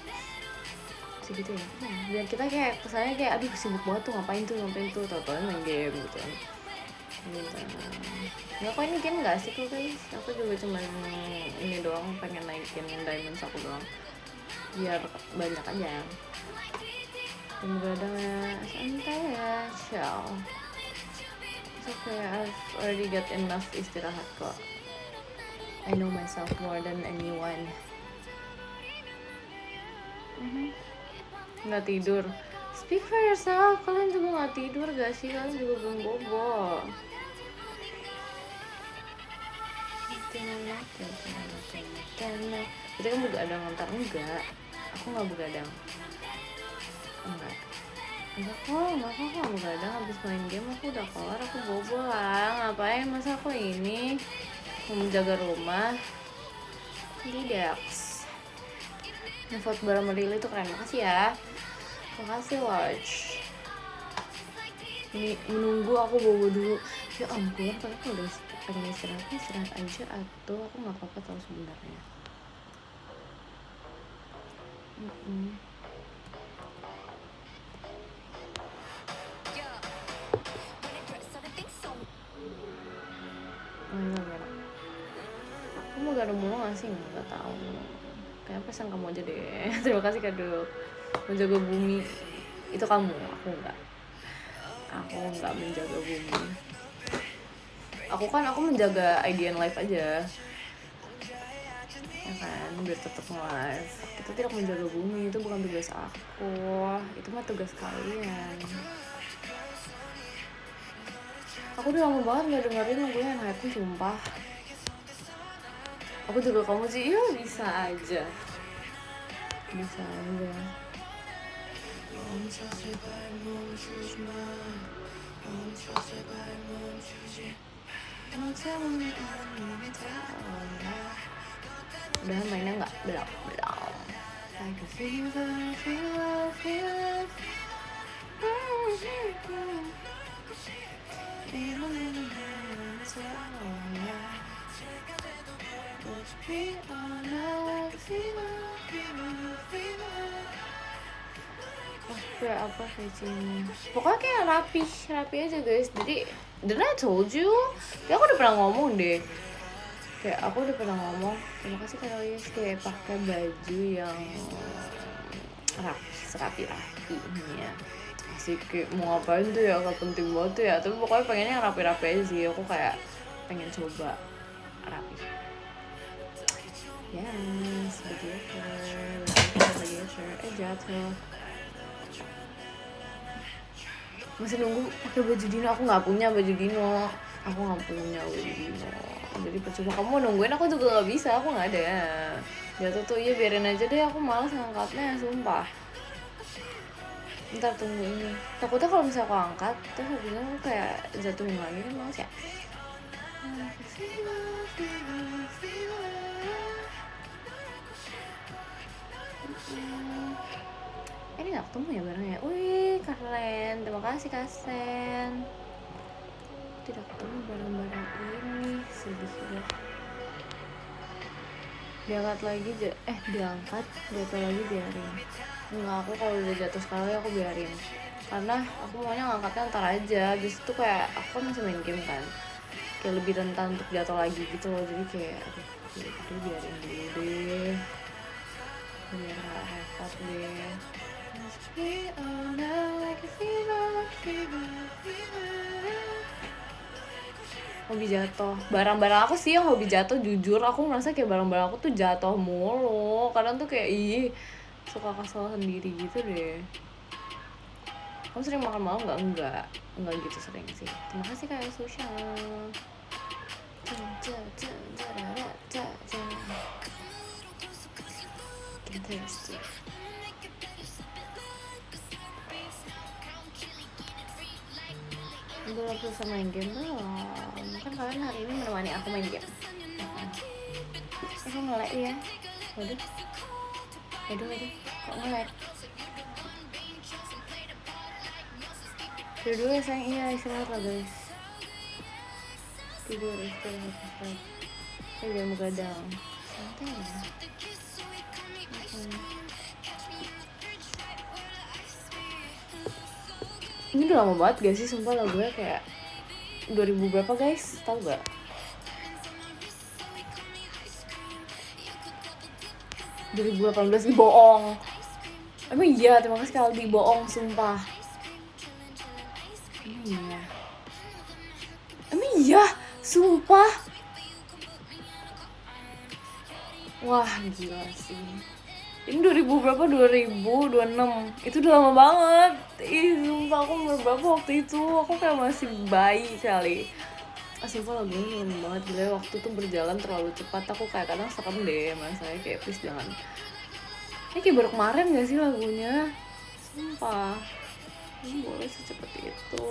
Gitu ya, biar kita kayak kesannya kayak aduh sibuk banget tuh ngapain tuh tau-tau main game gitu kan. Nggak kok ini game nggak sih kok guys, aku juga cuman ini doang pengen naikin diamonds aku doang biar banyak aja. Dan begadang ya, santai ya, chill. It's okay, I've already got enough istirahat kok. I know myself more than anyone. Nggak tidur. Speak for yourself. Kalian juga nggak tidur gak sih? Kalian juga belum bobo. Berarti kamu begadang ntar? Enggak. Aku nggak begadang. Enggak kok begadang. Habis main game aku udah kelar. Aku bobo lah. Ngapain masa aku ini mau menjaga rumah? Tidak. Ngevote bareng Rili itu keren, makasih ya. Makasih Watch. Ini menunggu aku bobo dulu. Ya ampun, kalau aku udah pengen istirahat aja atau aku nggak apa-apa tau sebenarnya. Kamu gak ada mulu nggak sih? Nggak tahu. Kayak pesan kamu aja deh. Terima kasih Kado. Menjaga bumi itu kamu, aku enggak menjaga bumi. Aku menjaga IDN live aja ya kan, biar tetap live. Kita tidak menjaga bumi, itu bukan tugas aku, itu mah tugas kalian. Aku udah lama banget gak dengerin lagunya Hype, sumpah. Aku juga kamu sih, ya bisa aja. Udah mainnya nggak? Belum. Kayak apa sih? Pokoknya kayak rapi aja guys. Jadi, didn't I told you? Kayak aku udah pernah ngomong deh. Terima kasih Karolis, kayak pakai baju yang rapi-rapinya. Asik, kayak mau ngapain tuh ya, gak penting banget tuh ya. Tapi pokoknya pengennya yang rapi-rapi aja sih. Aku kayak pengen coba rapi. Yes, begitu. Jatuh. masih nunggu pakai baju Dino. Aku nggak punya baju Dino, jadi percuma kamu mau nungguin, aku juga nggak bisa, aku nggak ada. Jatuh tuh ya biarin aja deh, aku malas ngangkatnya sumpah. Ntar tunggu ini, takutnya kalau misalnya aku angkat terus habisnya aku kayak jatuhin lagi kan males ya. Ini nggak ketemu ya barangnya. Wih keren, terima kasih Kasen. Tidak ketemu barang-barang ini, sedih sudah. Diangkat lagi, diangkat, jatuh lagi biarin. Enggak, aku kalau udah jatuh sekali aku biarin, karena aku maunya ngangkatnya ntar aja. Abis itu kayak aku kan masih main game kan, kayak lebih rentan untuk jatuh lagi gitu loh. Jadi kayak aduh biarin dulu deh, biar gak repot deh. Hobi jatuh, barang-barang aku sih yang hobi jatuh. Jujur aku merasa kayak barang-barang aku tuh jatuh mulu. Kadang tuh kayak suka kesel sendiri gitu deh. Kamu sering makan malam nggak? Enggak gitu sering sih. Terima kasih Kak Susha. Udah selesai main game belum? Kan kalian hari ini menemani aku main game. Aku nge-lag ya. Waduh, kok nge-lag? Tidur dulu ya sayang. Iya, istirahat lah guys. Tidur, istirahat. Jangan begadang. Santai ya. Ini udah lama banget gak sih sumpah lagunya, kayak 2000 berapa guys, tau gak? ...2018 bohong. Emang iya, terima kasih Kaldi, bohong sumpah. Emang iya, sumpah. Wah gila sih. Ini 2000 berapa? 2026. Itu udah lama banget. Sumpah aku umur berapa waktu itu? Aku kayak masih bayi kali. Sumpah lagunya lama banget, gila. Waktu tuh berjalan terlalu cepat. Aku kayak kadang serem deh masanya, kayak please jangan. Ini kayak baru kemarin gak sih lagunya? Sumpah. Ini boleh secepat itu.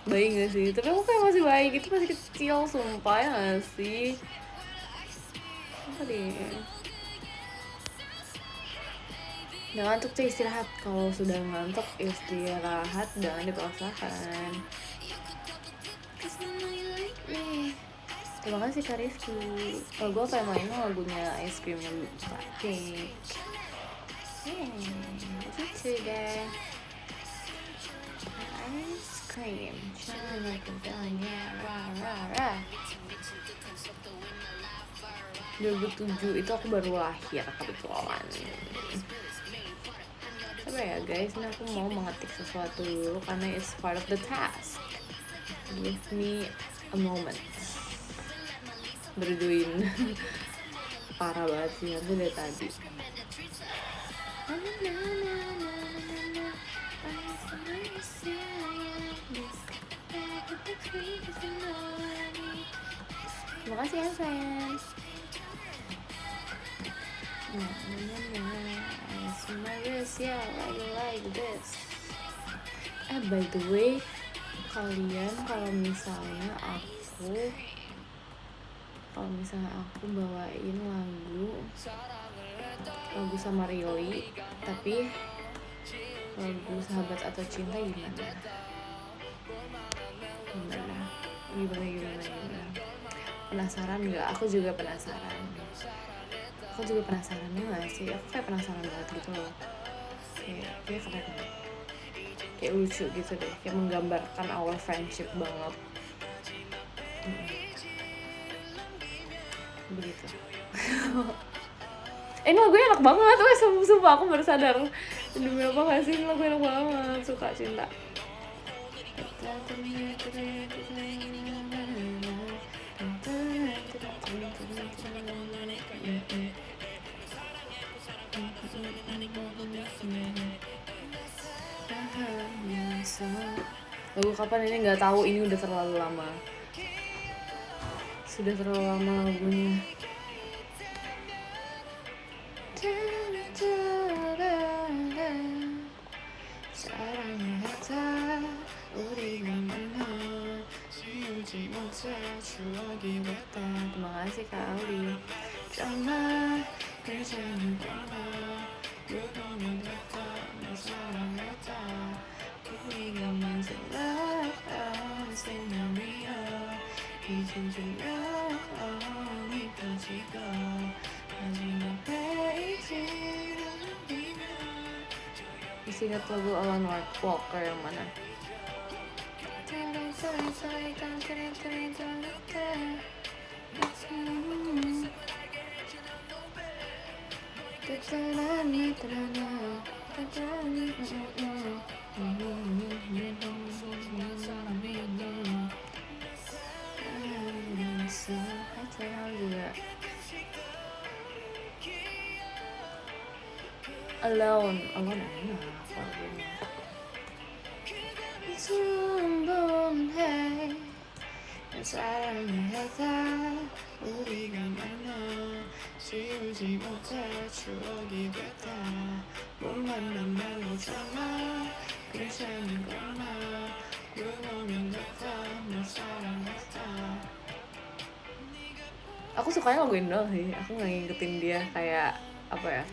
Bayi gak sih? Tapi aku kayak masih bayi gitu, masih kecil. Sumpah ya gak sih? Sumpah deh. Jangan ngantuk tuh istirahat. Kalau sudah ngantuk istirahat, jangan dipaksakan. Terima kasih Kak Rizky. Kalau gue pengen mainin lagunya Ice Cream Blackpink. Gitu deh. Ice cream, jangan kebanyakan rara. 2007 itu aku baru lahir kebetulan. Coba ya guys, ini aku mau mengetik sesuatu dulu karena it's part of the task. Give me a moment. Berduin. Parah banget sih, aku dari tadi. Terima kasih ya sayang. Like this. By the way, kalian kalau misalnya aku bawain lagu sama Rioli, tapi lagu Sahabat atau Cinta gimana? Penasaran nggak? Aku juga penasaran ya nggak sih? Aku kayak penasaran banget gitu loh. Kayak keren, kayak lucu gitu deh, kayak menggambarkan our friendship banget. Begitu. Ini lagunya enak banget, sumpah aku baru sadar. Demi apa gak sih, ini lagu enak banget, suka cinta. Lagu kapan ini nggak tahu, ini udah terlalu lama. Sudah terlalu lama lagunya. Terima kasih Kak Audi. Masih ingat lagu Alan Walker yang mana? Alone enak lagunya. Aku sukanya lagu Indo sih, aku nggak ngikutin dia kayak apa ya,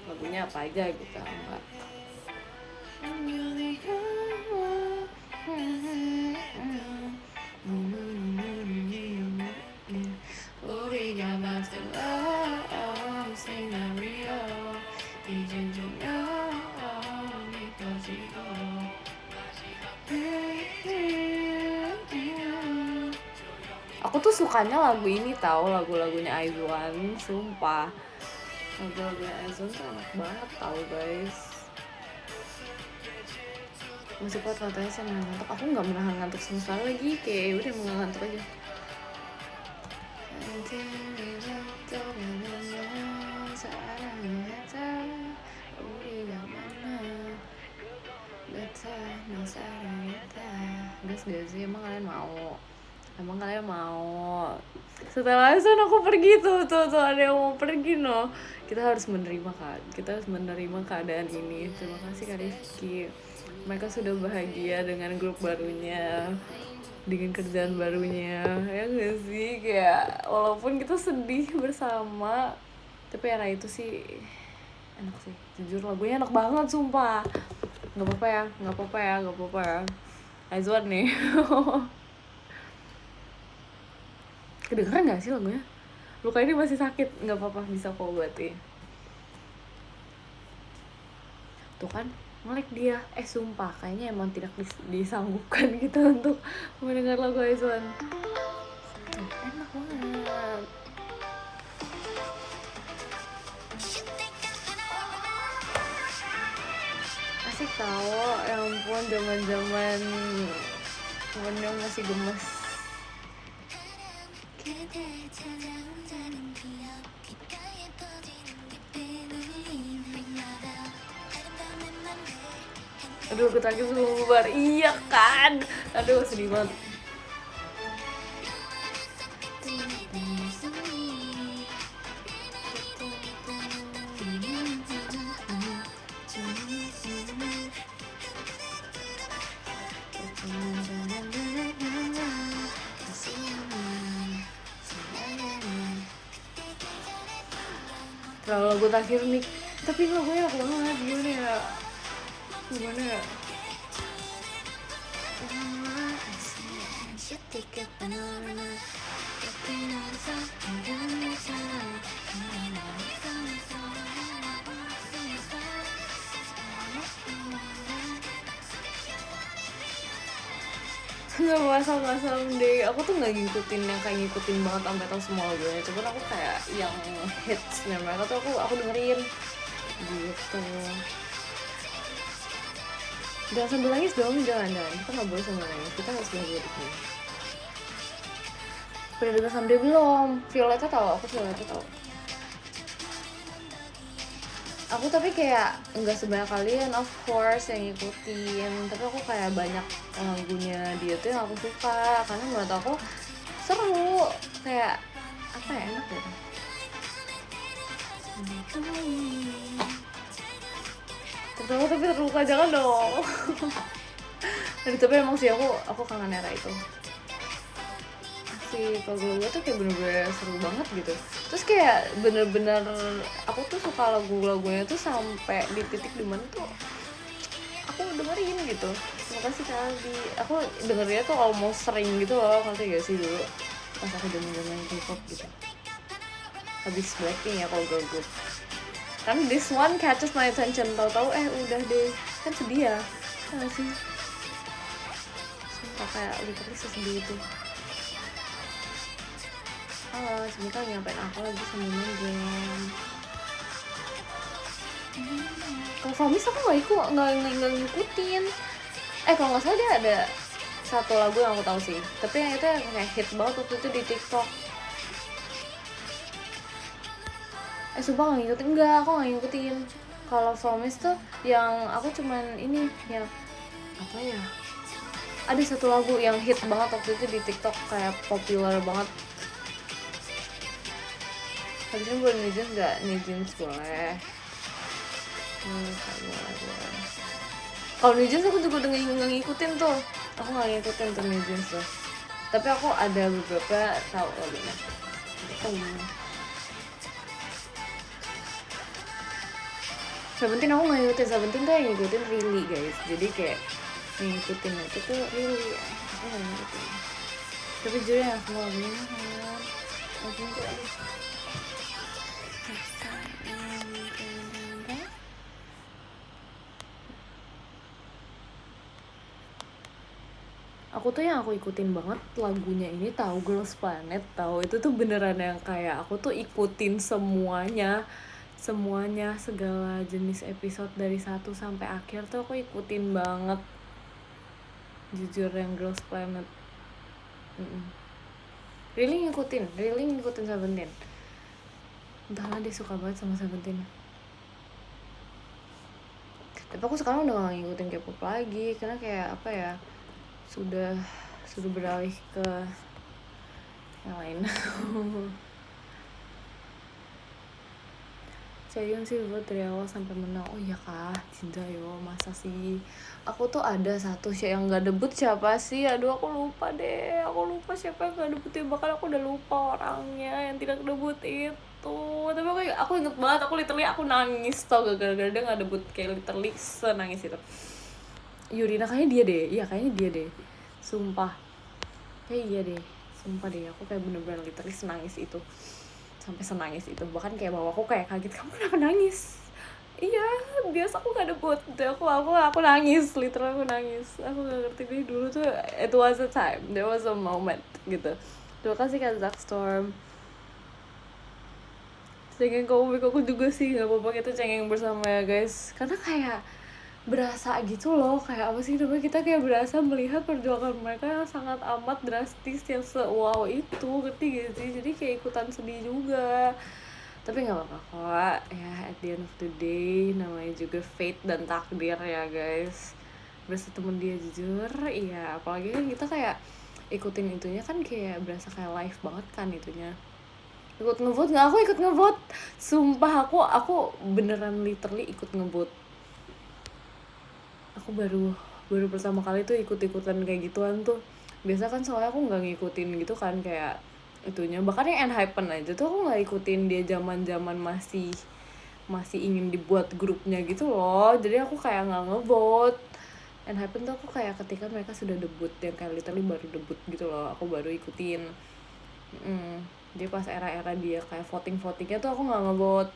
lagunya apa aja gitu, enggak. Aku tuh sukanya lagu ini tahu, lagu-lagunya Aizwan, sumpah. Lagu-lagunya Aizwan tuh enak banget tahu guys. Masih kuat katanya sih menahan ngantuk. Aku nggak menahan ngantuk sama sekali lagi, kayak udah mau ngantuk aja. Guys gak sih, emang kalian mau? Setelah itu aku pergi tuh ada yang mau pergi no. Kita harus menerima keadaan ini. Terima kasih Kak Rifki. Mereka sudah bahagia dengan grup barunya, dengan kerjaan barunya, ya gak sih? Kayak walaupun kita sedih bersama, tapi era itu sih enak sih. Jujur lagunya enak banget sumpah. Gak apa-apa ya. Aizwan nih. Kedengeran gak sih lagunya? Luka ini masih sakit, gak apa-apa, bisa kok obati. Tuh kan, nge-lag dia. Sumpah, kayaknya emang tidak disanggupkan gitu untuk mendengar lagu Aizwan. Enak banget. Asik tau, ya ampun, zaman-zaman Wondong masih gemes. Aduh, aku terakhir sebelum bubar. Iya kan? Aduh, sedih banget. Kalau lagu terakhir nih, tapi lagunya enak banget, gimana ya? Nggak masalah deh, aku tuh nggak ngikutin yang kayak ngikutin banget sampai tahu semua lagunya. Cuman aku kayak yang hitsnya mereka tuh aku dengerin gitu. Jangan sambil nangis dong, jangan. Kita nggak boleh sambil nangis, kita harus bahagia di sini. Udah dengar Someday belum? Violeta tahu, aku Violeta tahu. Aku tapi kayak nggak sebanyak kalian of course yang ngikutin, tapi aku kayak banyak lagunya dia tuh yang aku suka karena menurut aku seru, kayak apa ya, enak gitu. Tertawa tapi terluka, jangan dong. Aduh, tapi emang sih aku kangen era itu. Si lagu gue tuh kayak bener-bener seru banget gitu. Terus kayak bener-bener aku tuh suka lagu-lagunya tuh sampai di titik dimana tuh aku dengerin gitu. Makasih kali, aku dengernya tuh almost sering gitu loh, ngerti gak sih dulu pas aku zaman K-pop gitu. Habis Blackpink ya kalau girl group. Kan this one catches my attention, tahu-tahu udah deh, kan sedih ya, nggak sih? Sumpah kayak literally sesedih itu. Halo, sebentar nyampein aku lagi sama main game. Kalau Promise aku nggak ngikutin. Kalau nggak salah dia ada satu lagu yang aku tahu sih, tapi yang itu yang kayak hit banget waktu itu di TikTok. Sumpah nggak ngikutin, enggak, aku nggak ngikutin. Kalau Promise tuh yang aku cuman ini yang apa ya? Ada satu lagu yang hit banget waktu itu di TikTok, kayak populer banget. Habisnya boleh Nijins nggak? Nijins boleh. Boleh. Kalau Nijins aku juga udah ngikutin tuh. Aku nggak ngikutin tuh Nijins tuh. Tapi aku ada beberapa tahu lagunya. Seventeen aku nggak ngikutin. Seventeen tuh yang ngikutin Really guys. Jadi kayak ngikutin itu tuh Really. Aku nggak ngikutin. Tapi jujur ya semua lagunya lagunya tuh aku tuh yang aku ikutin banget lagunya ini tahu Girls Planet, tahu itu tuh beneran yang kayak aku tuh ikutin semuanya segala jenis episode dari 1 sampai akhir tuh aku ikutin banget, jujur yang Girls Planet. Really ngikutin Seventeen. Entahlah dia suka banget sama Seventeen. Tapi aku sekarang udah gak ngikutin K-pop lagi karena kayak apa ya, sudah beralih ke yang lain. Chaeyoung sih buat dari awal sampai menang. Oh iya kah, Jinja yo, masa sih? Aku tuh ada satu yang nggak debut, siapa sih? Aduh aku lupa deh, siapa yang nggak debut ya, bahkan aku udah lupa orangnya yang tidak debut itu. Tapi aku inget banget, aku nangis tau gara-gara dia nggak debut, kayak literally senangis itu. Yurina kayaknya dia deh, sumpah iya deh, sumpah deh, aku kayak bener-bener literally senangis itu, sampai senangis itu, bahkan kayak mamaku kayak kaget, kamu kenapa nangis? Iya, biasa aku gak debut, aku nangis, literally aku nangis, aku gak ngerti deh dulu tuh, it was a time, there was a moment gitu. Terima kasih Kak Zackstorm. Cengeng komik aku juga sih, gak apa-apa kita cengeng bersama ya guys, karena kayak berasa gitu loh, kayak apa sih namanya, kita kayak berasa melihat perjuangan mereka yang sangat amat drastis, yang wow itu, ngerti gak sih? Jadi kayak ikutan sedih juga, tapi nggak apa-apa kok ya, at the end of the day namanya juga fate dan takdir ya guys. Berasa temen dia, jujur iya, apalagi kan kita kayak ikutin itunya kan kayak berasa kayak live banget kan itunya. Ikut ngevote nggak? Aku ikut ngevote, sumpah aku beneran literally ikut ngevote. Aku baru pertama kali tuh ikut-ikutan kayak gituan tuh. Biasa kan soalnya aku nggak ngikutin gitu kan kayak itunya, bahkan yang Enhypen aja tuh aku nggak ikutin dia zaman masih ingin dibuat grupnya gitu loh, jadi aku kayak nggak ngevote. Enhypen tuh aku kayak ketika mereka sudah debut, yang kayak literally baru debut gitu loh, aku baru ikutin. Jadi pas era-era dia kayak votingnya tuh aku nggak ngevote.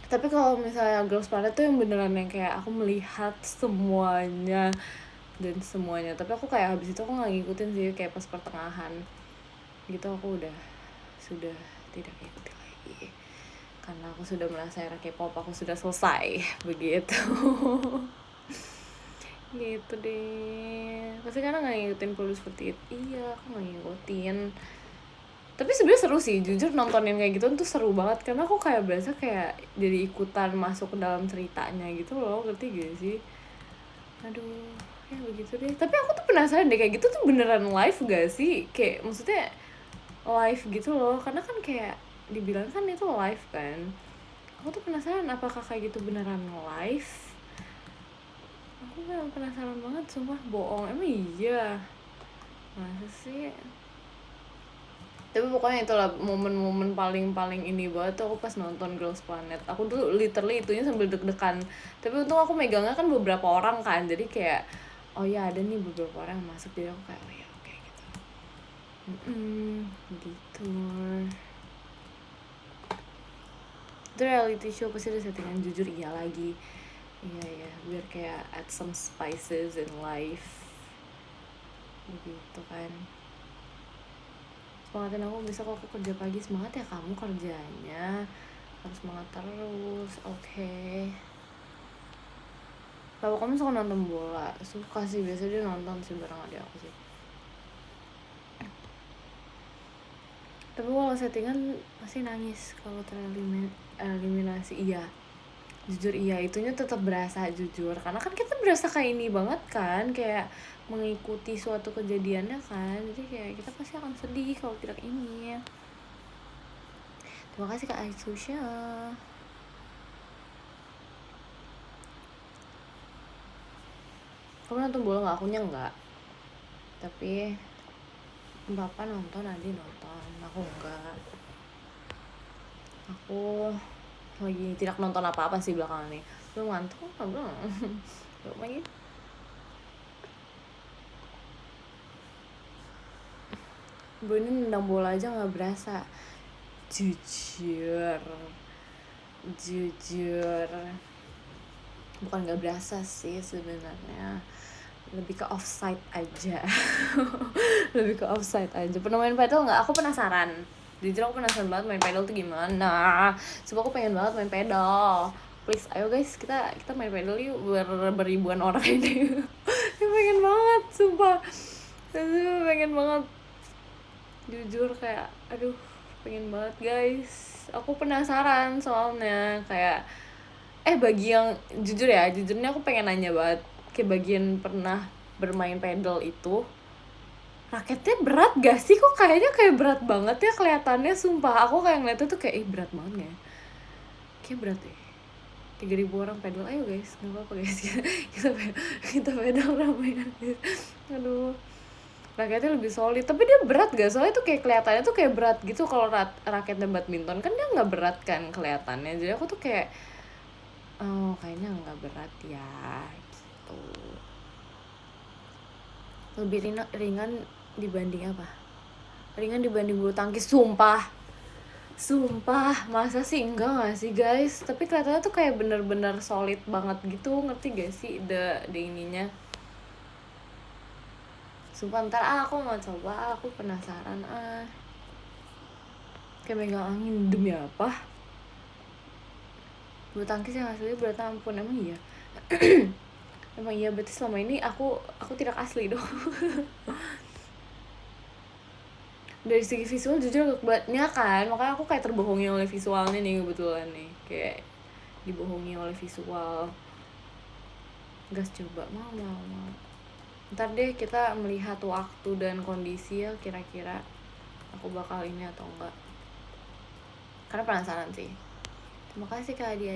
Tapi kalau misalnya Girls Planet tuh yang beneran yang kayak aku melihat semuanya, tapi aku kayak habis itu aku nggak ngikutin sih, kayak pas pertengahan gitu aku sudah tidak ngikutin lagi karena aku sudah merasa era K-pop aku sudah selesai begitu. Gitu deh, pasti karena nggak ngikutin Produce 48. Iya, aku nggak ngikutin. Tapi sebenarnya seru sih, jujur nontonin kayak gitu tuh seru banget karena aku kayak berasa kayak jadi ikutan masuk ke dalam ceritanya gitu loh, ngerti gak sih? Aduh, ya begitu deh. Tapi aku tuh penasaran deh kayak gitu tuh beneran live gak sih? Kayak maksudnya live gitu loh, karena kan kayak dibilang kan itu live kan. Aku tuh penasaran apakah kayak gitu beneran live? Aku kan penasaran banget, sumpah bohong. Emang iya? Masa sih? Tapi pokoknya itulah momen-momen paling ini banget tuh aku pas nonton Girls Planet. Aku tuh literally itunya sambil deg-degan. Tapi untung aku megangnya kan beberapa orang kan, jadi kayak oh ya ada nih beberapa orang yang masuk, jadi aku kayak oh ya oke gitu. Gitu. Itu reality show pasti ada settingan, jujur iya lagi. Iya biar kayak add some spices in life. Begitu kan. Semangatin aku, besok aku kerja pagi. Semangat ya kamu kerjanya, harus semangat terus. Oke. Kalau kamu suka nonton bola? Suka sih, biasa dia nonton sih bareng adik aku sih. Tapi kalau settingan pasti nangis kalau tereliminasi. Iya, jujur iya, itunya tetap berasa jujur karena kan kita berasa kayak ini banget kan, kayak mengikuti suatu kejadiannya kan, jadi kayak kita pasti akan sedih kalau tidak ini ya. Terima kasih Kak Aisyah. Kamu nonton bola nggak? Akunya nggak, tapi Bapak nonton, Adi nonton, aku enggak. Aku lagi tidak nonton apa-apa sih belakangan nih. Belum ngantuk, belum lagi. Bro ini nendang bola aja nggak berasa. Jujur bukan nggak berasa sih sebenarnya, lebih ke offside aja. Lebih ke offside aja. Pernah main pedal nggak? Aku penasaran, jujur aku penasaran banget main pedal tuh gimana. Coba aku pengen banget main pedal. Please ayo guys, kita main pedal yuk, beribuan orang ini. Pengen banget sumpah, pengen banget jujur, kayak aduh pengen banget guys. Aku penasaran soalnya kayak bagi yang jujurnya aku pengen nanya banget, kayak bagian pernah bermain pedal itu raketnya berat gak sih? Kok kayaknya kayak berat banget ya kelihatannya, sumpah aku kayak ngeliatnya tuh kayak berat banget ya, kayak berat ya. 3.000 orang pedal, ayo guys, nggak apa-apa guys. kita pedal ramean guys. Aduh, raketnya lebih solid, tapi dia berat gak? Soalnya tuh kayak kelihatannya tuh kayak berat gitu. Kalau raketnya badminton kan dia nggak berat kan kelihatannya, jadi aku tuh kayak oh kayaknya nggak berat ya gitu. Lebih ringan dibanding apa? Ringan dibanding bulu tangkis, sumpah masa sih? Enggak gak sih guys? Tapi kelihatannya tuh kayak bener-bener solid banget gitu, ngerti gak sih the ininya? Sumpah ntar aku mau coba, aku penasaran kayak megang angin, demi apa? Bulu tangkis yang asli berat ampun, emang iya? Emang iya, berarti selama ini aku tidak asli dong. Dari segi visual jujur bangetnya kan, makanya aku kayak terbohongi oleh visualnya nih kebetulan nih, kayak dibohongi oleh visual. Gas coba, mau ntar deh kita melihat waktu dan kondisi ya, kira-kira aku bakal ini atau enggak, karena penasaran sih. Terima kasih Kak Adia.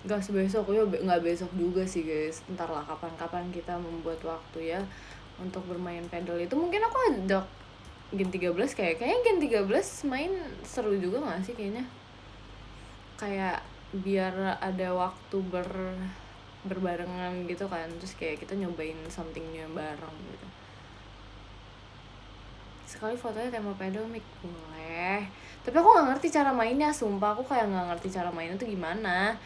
Gas besok ya, nggak besok juga sih guys, ntar lah kapan-kapan kita membuat waktu ya untuk bermain pedal itu. Mungkin aku ajak Gen 13, kayaknya Gen 13 main seru juga gak sih kayaknya, kayak biar ada waktu berbarengan gitu kan, terus kayak kita nyobain something new bareng gitu. Sekali fotonya tema pedal mic boleh, tapi aku gak ngerti cara mainnya, sumpah aku kayak gak ngerti cara mainnya tuh gimana.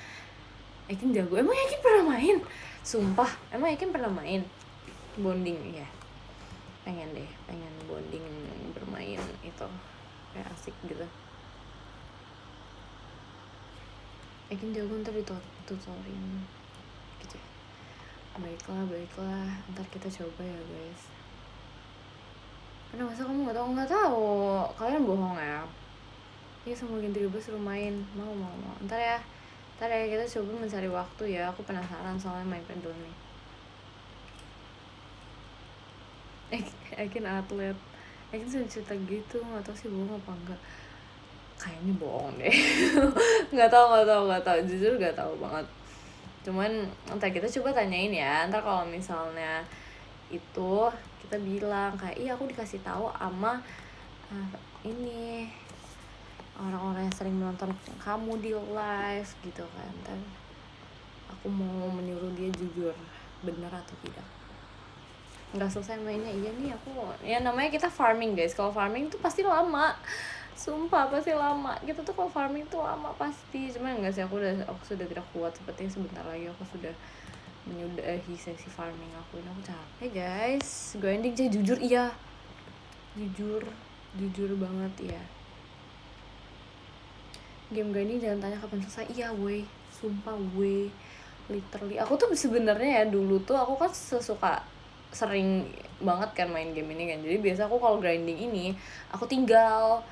Yakin jago, emang Yakin pernah main? Sumpah, emang Yakin pernah main bonding ya? Pengen bonding bermain itu, kayak asik gitu. Yakin jago, ntar ditutorin gitu ya. Baiklah, ntar kita coba ya guys. Mana masa kamu nggak tahu, kalian bohong ya. Iya sama Gen 13 suruh main, mau. Ntar ya kita coba mencari waktu ya, aku penasaran soalnya main pendul nih. Ekin atlet, Ekin sering cerita gitu, nggak tahu sih bohong apa enggak. Kayaknya bohong deh. nggak tahu, jujur nggak tahu banget. Cuman ntar kita coba tanyain ya, ntar kalau misalnya itu kita bilang kayak iya aku dikasih tahu sama ini orang-orang yang sering menonton kamu di live gitu kan. Ntar aku mau menyuruh dia jujur benar atau tidak. Nggak selesai mainnya, iya nih aku ya, namanya kita farming guys. Kalau farming tuh pasti lama, sumpah pasti lama. Kita tuh kalau farming tuh lama pasti. Cuman enggak sih, aku sudah tidak kuat. Sepertinya sebentar lagi aku sudah menyudahi sesi farming aku. Ini aku capek guys. Grinding aja jujur iya. Jujur banget ya. Game grinding jangan tanya kapan selesai. Iya weh, sumpah weh. Literally aku tuh sebenarnya ya dulu tuh aku kan sering banget kan main game ini kan. Jadi biasa aku kalau grinding ini aku tinggal.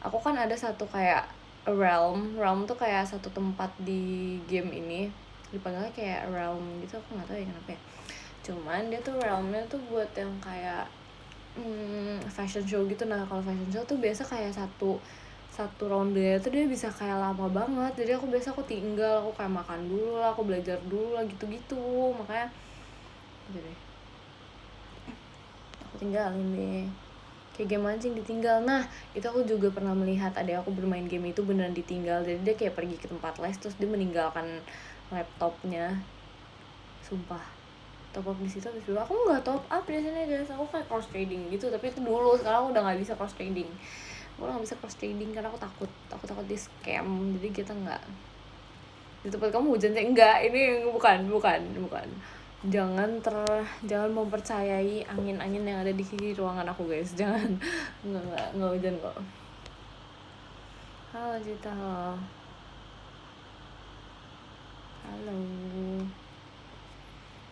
Aku kan ada satu kayak realm tuh kayak satu tempat di game ini, dipanggilnya kayak realm gitu, aku nggak tahu ya kenapa ya. Cuman dia tuh realmnya tuh buat yang kayak fashion show gitu. Nah kalau fashion show tuh biasa kayak satu ronde itu dia bisa kayak lama banget. Jadi aku tinggal, aku kayak makan dulu lah, aku belajar dulu lah gitu. Makanya udah deh, aku tinggalin deh. Kayak game mancing ditinggal. Nah itu aku juga pernah melihat ada aku bermain game itu beneran ditinggal. Jadi dia kayak pergi ke tempat les terus dia meninggalkan laptopnya. Sumpah, top up di situ habis dulu. Aku nggak top up biasanya guys, aku kayak cross trading gitu. Tapi itu dulu, sekarang aku udah nggak bisa cross trading. Aku nggak bisa cross trading karena aku takut di scam. Jadi kita nggak. Di tempat kamu hujan sih enggak, ini bukan. Jangan mempercayai angin yang ada di ruangan aku guys, jangan. Enggak hujan kok. Halo Cita, halo.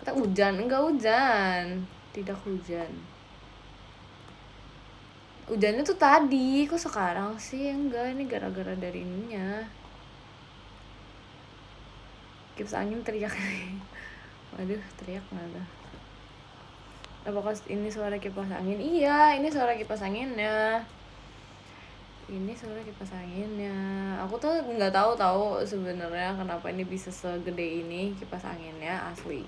Kata hujan, enggak hujan, tidak hujan. Hujannya tuh tadi, kok sekarang sih enggak. Ini gara-gara dari ininya. Kipas angin teriak. Waduh, teriak nggak? Apakah ini suara kipas angin? Iya, ini suara kipas anginnya. Aku tuh nggak tahu sebenarnya kenapa ini bisa segede ini kipas anginnya, asli.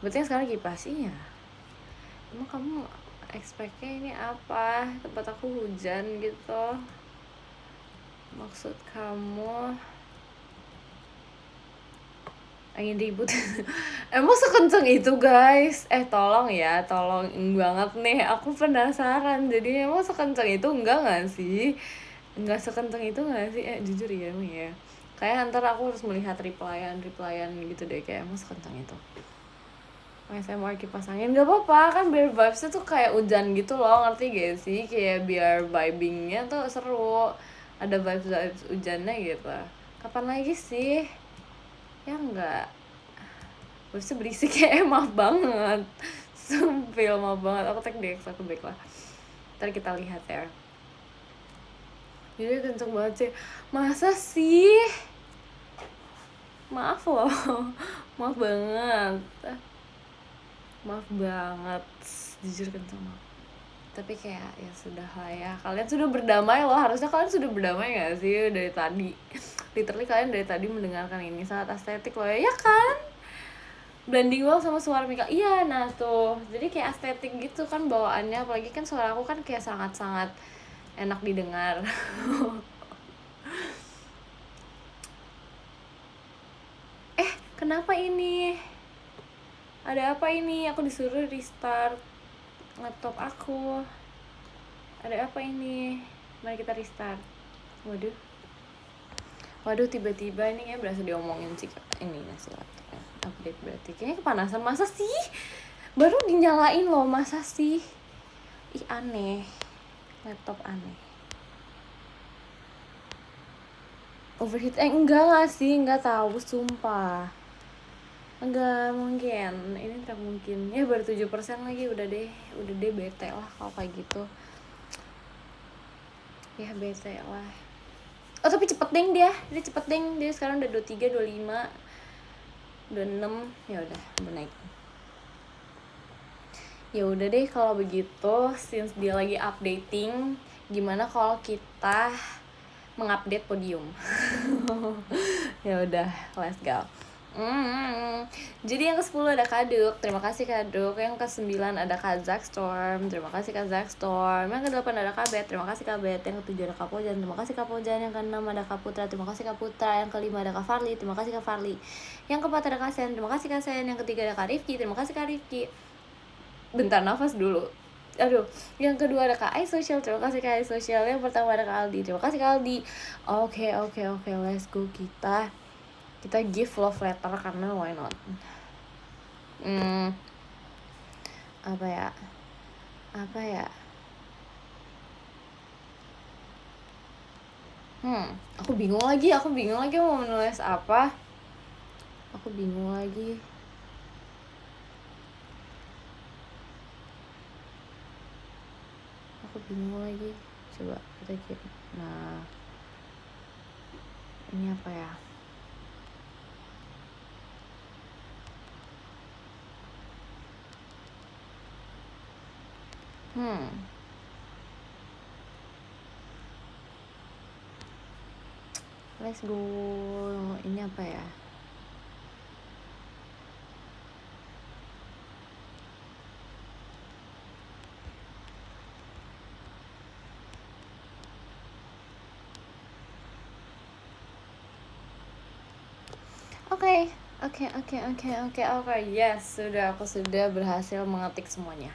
Berarti yang sekarang kipas iya. Emang kamu expect-nya ini apa? Tempat aku hujan gitu? Maksud kamu angin ribut? Emang sekenceng itu guys? Tolong banget nih, aku penasaran. Jadi emang sekenceng itu enggak sih? Enggak sekenceng itu enggak sih? Jujur ya emang ya. Kayak ntar aku harus melihat replyan gitu deh, kayak emang sekenceng itu. ASMR kipas angin gak apa-apa kan, biar vibesnya tuh kayak hujan gitu loh, ngerti gak sih? Kayak biar vibingnya tuh seru, ada vibes hujannya gitu. Kapan lagi sih? Ya enggak, vibesnya berisik ya. Maaf banget, sumpil, maaf banget. Aku tag deh, aku baik lah. Ntar kita lihat ya. Jadi kenceng banget sih. Masa sih? Maaf loh. Maaf banget, jujur kenceng banget. Tapi kayak ya sudah lah ya, kalian sudah berdamai loh. Harusnya kalian sudah berdamai gak sih dari tadi? Literally kalian dari tadi mendengarkan ini sangat estetik loh ya kan? Blending well sama suara Mika. Iya, nah tuh, jadi kayak estetik gitu kan bawaannya. Apalagi kan suara aku kan kayak sangat-sangat enak didengar. Kenapa ini? Ada apa ini? Aku disuruh restart laptop aku. Ada apa ini? Mari kita restart. Waduh, tiba-tiba ini kayak berasa diomongin sih ini nasi laptopnya. Update berarti kayaknya kepanasan. Masa sih? Baru dinyalain loh, masa sih? Ih, aneh. Laptop aneh. Overheat? Enggak sih, enggak tahu sumpah. Enggak mungkin, ini tak mungkin. Ya baru 7% lagi, udah deh bete lah kalau kayak gitu. Ya bete lah. Oh tapi cepet deng dia sekarang udah 23, 25, 26, ya udah naik. Ya udah deh kalau begitu, since dia lagi updating, gimana kalau kita mengupdate podium? Ya udah, let's go. Jadi yang ke-10 ada Kaduk, terima kasih Kaduk. Yang ke-9 ada Kazak Storm, terima kasih Kazak Storm. Yang ke-8 ada Kabet, terima kasih Kabet. Yang ke-7 ada Kapojan, terima kasih Kapojan. Yang ke-6 ada Kaputra, terima kasih Kaputra. Yang ke-5 ada Kak Farli, terima kasih Kak Farli. Yang ke-4 ada Kasen, terima kasih Kasen. Yang ke-3 ada Kak Rifki, terima kasih Kak Rifki. Bentar, nafas dulu. Aduh, yang kedua ada Kak Ai Social, terima kasih Kak Ai Social. Yang pertama ada Kak Aldi, terima kasih Kak Aldi. Oke, let's go, kita give love letter karena why not. Apa ya aku bingung lagi mau menulis apa. Aku bingung lagi. Coba kita kirim. Nah, ini apa ya? Let's go. Ini apa ya? Oke. Yes, aku sudah berhasil mengetik semuanya.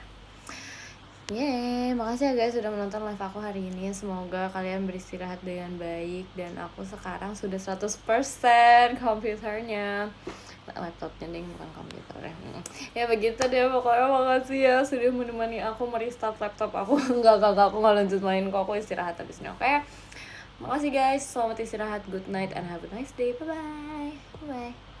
Yeay, makasih ya guys sudah menonton live aku hari ini. Semoga kalian beristirahat dengan baik. Dan aku sekarang sudah 100% komputernya. Laptopnya deh, bukan komputernya. Ya begitu deh pokoknya, makasih ya sudah menemani aku merestart laptop aku. Enggak, aku gak lanjut main kok, aku istirahat habis ini, oke? Makasih guys, selamat istirahat, good night and have a nice day, bye-bye.